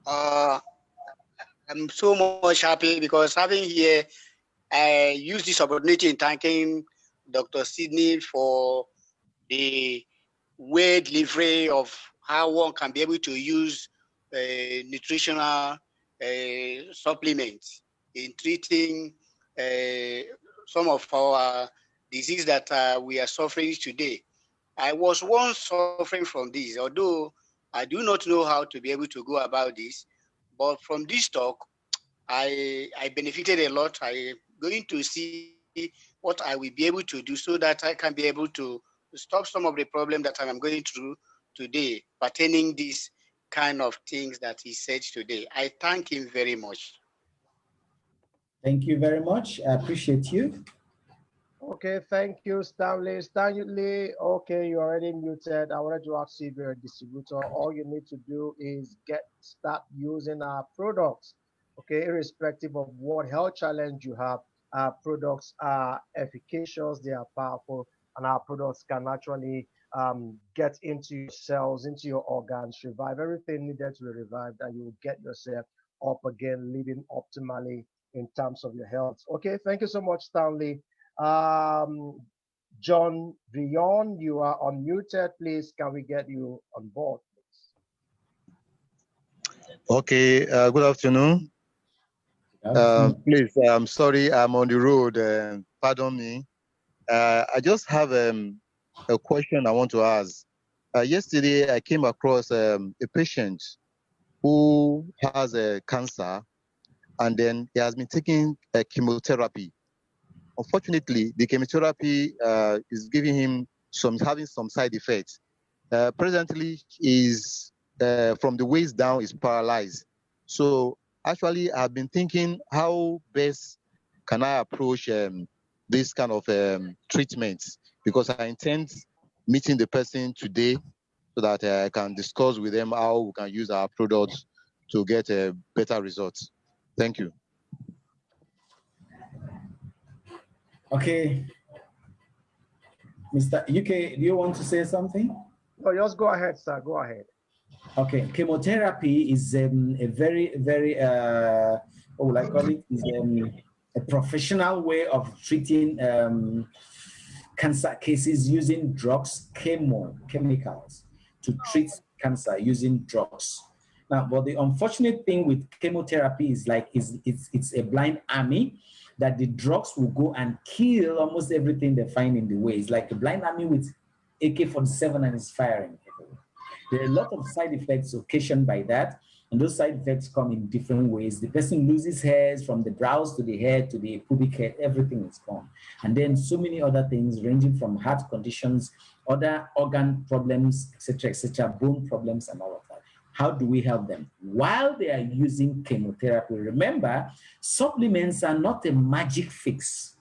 Uh, I'm so much happy because having here, I use this opportunity in thanking Dr. Sidney for the way delivery of how one can be able to use nutritional supplements in treating some of our disease that we are suffering today. I was once suffering from this, although I do not know how to be able to go about this. But from this talk, I benefited a lot. I'm going to see what I will be able to do so that I can be able to stop some of the problem that I'm going through today pertaining these kind of things that he said today. I thank him very much. Thank you very much. I appreciate you. Okay, thank you, Stanley. Stanley, okay, you're already muted. I wanted to ask you if you're a distributor. All you need to do is start using our products. Okay, irrespective of what health challenge you have, our products are efficacious, they are powerful, and our products can actually get into your cells, into your organs, revive everything needed to be revived, and you will get yourself up again, living optimally in terms of your health. Okay, thank you so much, Stanley. Um, John Vion, you are unmuted. Please, can we get you on board, please? Okay, good afternoon. Please, I'm sorry, I'm on the road. Pardon me. I just have a question I want to ask. Yesterday, I came across a patient who has a cancer, and then he has been taking chemotherapy. Unfortunately, the chemotherapy is giving him having some side effects. Presently, is from the waist down is paralyzed. So actually, I've been thinking how best can I approach this kind of treatments, because I intend meeting the person today so that I can discuss with them how we can use our products to get a better results. Thank you. Okay. Mr. UK, do you want to say something? No, just go ahead, sir. Go ahead. Okay, chemotherapy is a very, very, what would I call it? Is a professional way of treating cancer cases using drugs, chemicals, to treat cancer using drugs. Now, but the unfortunate thing with chemotherapy is it's a blind army that the drugs will go and kill almost everything they find in the way. It's like a blind army with AK-47 and it's firing everywhere. There are a lot of side effects occasioned by that, and those side effects come in different ways. The person loses hairs from the brows to the head to the pubic hair, everything is gone. And then so many other things ranging from heart conditions, other organ problems, etc., bone problems, and all of that. How do we help them? While they are using chemotherapy, remember, supplements are not a magic fix.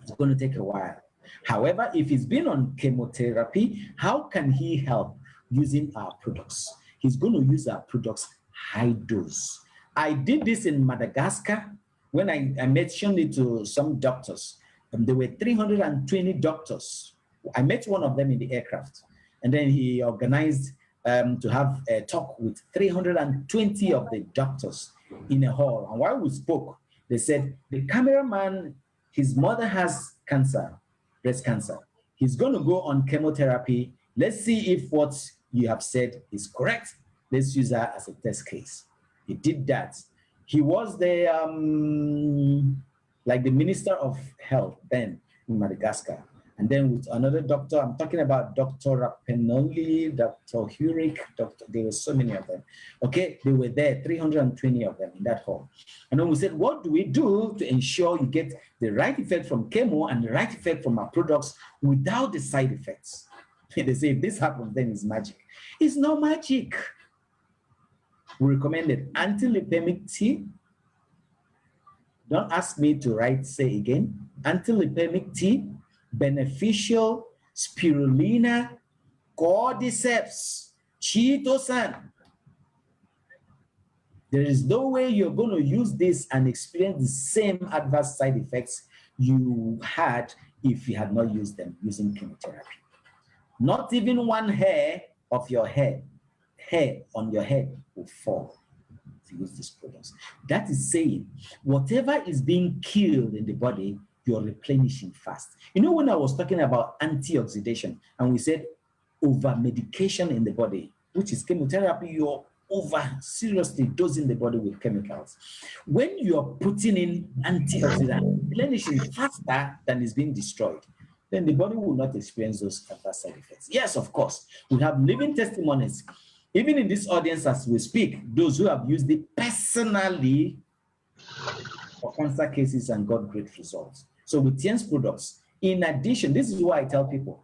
It's going to take a while. However, if he's been on chemotherapy, how can he help using our products? He's going to use our products high dose. I did this in Madagascar when I mentioned it to some doctors. There were 320 doctors. I met one of them in the aircraft, and then he organized to have a talk with 320 of the doctors in a hall. And while we spoke, they said, the cameraman, his mother has cancer, breast cancer. He's going to go on chemotherapy. Let's see if what you have said is correct. Let's use that as a test case. He did that. He was the like the Minister of Health then in Madagascar. And then with another doctor, I'm talking about Dr. Rapenoli, Dr. Hurick, there were so many of them. Okay, they were there, 320 of them in that hall. And then we said, what do we do to ensure you get the right effect from chemo and the right effect from our products without the side effects? They say, if this happens, then it's magic. It's not magic. We recommended antilipemic tea. Don't ask me to say again. Antilipemic tea, beneficial, spirulina, cordyceps, chitosan. There is no way you're going to use this and experience the same adverse side effects you had if you had not used them using chemotherapy. Not even one hair of your hair on your head will fall if you use these products. That is saying, whatever is being killed in the body, you're replenishing fast. You know, when I was talking about antioxidation, and we said over-medication in the body, which is chemotherapy, you're seriously dosing the body with chemicals. When you're putting in antioxidant, replenishing faster than is being destroyed, then the body will not experience those adverse side effects. Yes, of course, we have living testimonies. Even in this audience as we speak, those who have used it personally for cancer cases and got great results. So with TIENS products, in addition, this is why I tell people,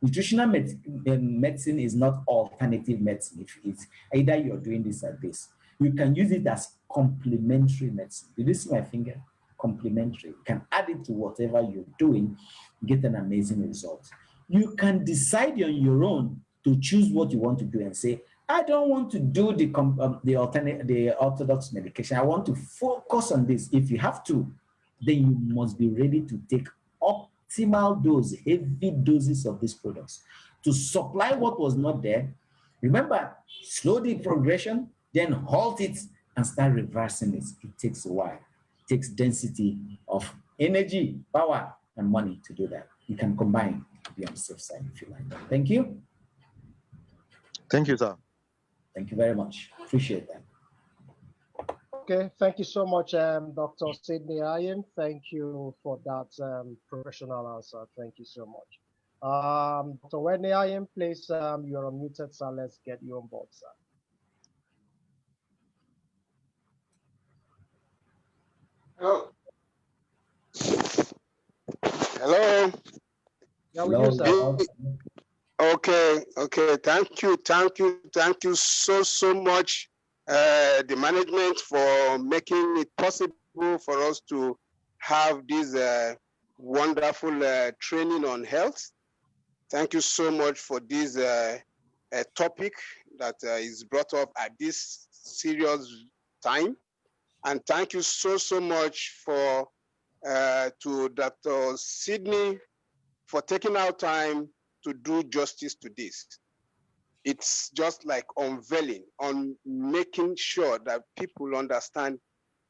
nutritional medicine is not alternative medicine. It's either you're doing this or this. You can use it as complementary medicine. Did you see my finger? Complementary. You can add it to whatever you're doing, get an amazing result. You can decide on your own to choose what you want to do and say, I don't want to do the orthodox medication. I want to focus on this. If you have to, then you must be ready to take optimal dose, heavy doses of these products to supply what was not there. Remember, slow the progression, then halt it and start reversing it. It takes a while. It takes density of energy, power, and money to do that. You can combine to be on the safe side if you like. Thank you. Thank you, sir. Thank you very much. Appreciate that. Okay, thank you so much, Dr. Sidney Ayem. Thank you for that professional answer. Thank you so much. Dr. Wedney Ayem, please, you're unmuted, sir. Let's get you on board, sir. Hello. Hello. Yeah, we do, sir. Okay. Thank you so much, the management, for making it possible for us to have this wonderful training on health. Thank you so much for this topic that is brought up at this serious time. And thank you so much for to Dr. Sidney for taking our time to do justice to this. It's just like unveiling, on making sure that people understand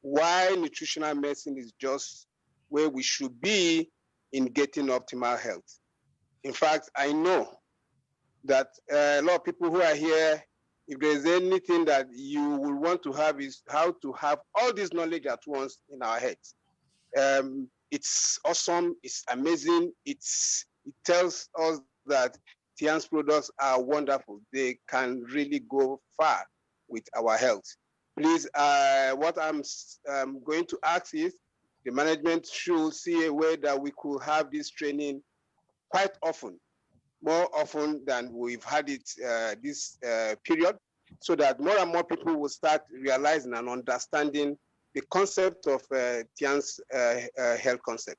why nutritional medicine is just where we should be in getting optimal health. In fact, I know that a lot of people who are here, if there's anything that you will want to have, is how to have all this knowledge at once in our heads. It's awesome, it's amazing, it tells us that TIENS products are wonderful. They can really go far with our health. Please, what I'm going to ask is the management should see a way that we could have this training quite often, more often than we've had it this period, so that more and more people will start realizing and understanding the concept of TIENS health concept.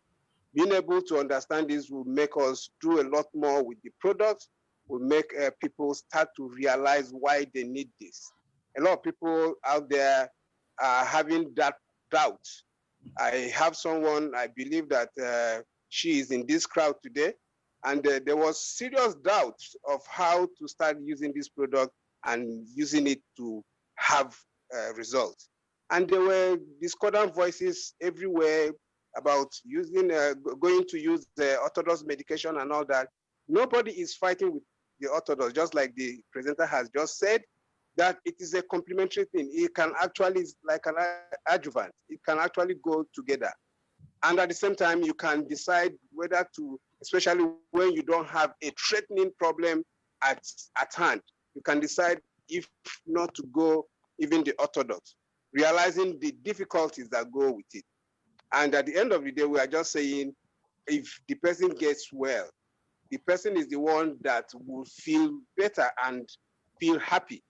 Being able to understand this will make us do a lot more with the products, will make people start to realize why they need this. A lot of people out there are having that doubt. I have someone, I believe that she is in this crowd today, and there was serious doubt of how to start using this product and using it to have results. And there were discordant voices everywhere about using, going to use the orthodox medication and all that. Nobody is fighting with the orthodox, just like the presenter has just said. that it is a complementary thing. It can actually, like an adjuvant, it can actually go together. And at the same time, you can decide whether to, especially when you don't have a threatening problem at hand, you can decide if not to go even the orthodox, realizing the difficulties that go with it. And at the end of the day, we are just saying, if the person gets well, the person is the one that will feel better and feel happy.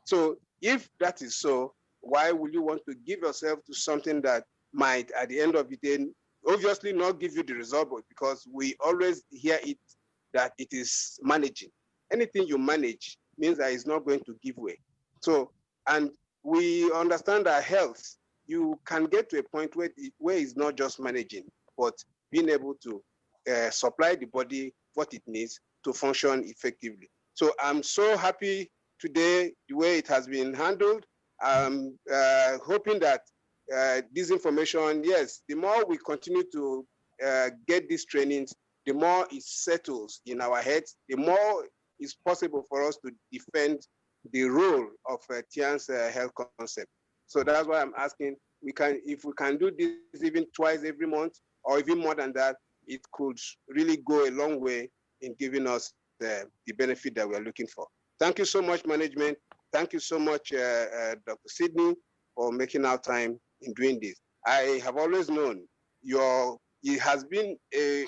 So if that is so, why would you want to give yourself to something that might, at the end of the day, obviously not give you the result, but because we always hear it that it is managing. Anything you manage means that it's not going to give way. So, and we understand that health, you can get to a point where it's not just managing, but being able to supply the body what it needs to function effectively. So I'm so happy today, the way it has been handled. I'm hoping that this information, yes, the more we continue to get these trainings, the more it settles in our heads, the more it's possible for us to defend the role of TIENS health concept. So that's why I'm asking, if we can do this even twice every month, or even more than that, it could really go a long way in giving us the benefit that we're looking for. Thank you so much, management. Thank you so much, Dr. Sidney, for making our time in doing this. I have always known it has been a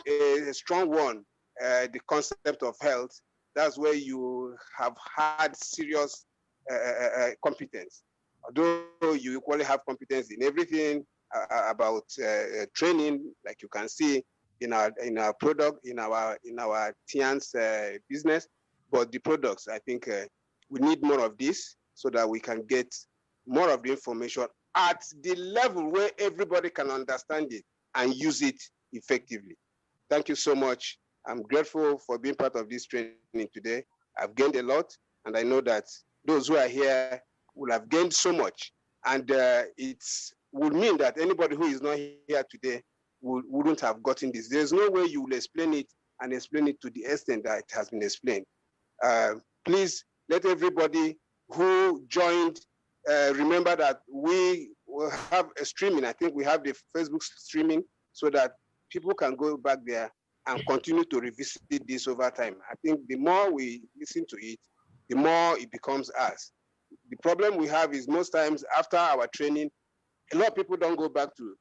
strong one, the concept of health. That's where you have had serious competence. Although you equally have competence in everything about training, like you can see in our product, in our TIENS business, but the products, I think we need more of this so that we can get more of the information at the level where everybody can understand it and use it effectively. Thank you so much. I'm grateful for being part of this training today. I've gained a lot, and I know that those who are here will have gained so much. And it would mean that anybody who is not here today wouldn't have gotten this. There's no way you will explain it and explain it to the extent that it has been explained. Please let everybody who joined remember that we will have a streaming. I think we have the Facebook streaming so that people can go back there and continue to revisit this over time. I think the more we listen to it, the more it becomes us. The problem we have is most times after our training, a lot of people don't go back to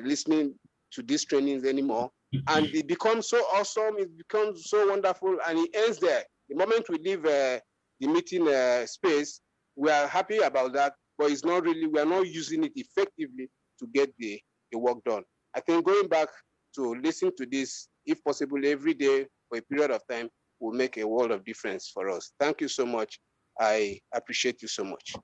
listening to these trainings anymore. And it becomes so awesome, it becomes so wonderful, and it ends there. The moment we leave the meeting space, we are happy about that, but it's not really, we are not using it effectively to get the work done. I think going back to listen to this, if possible, every day for a period of time will make a world of difference for us. Thank you so much. I appreciate you so much.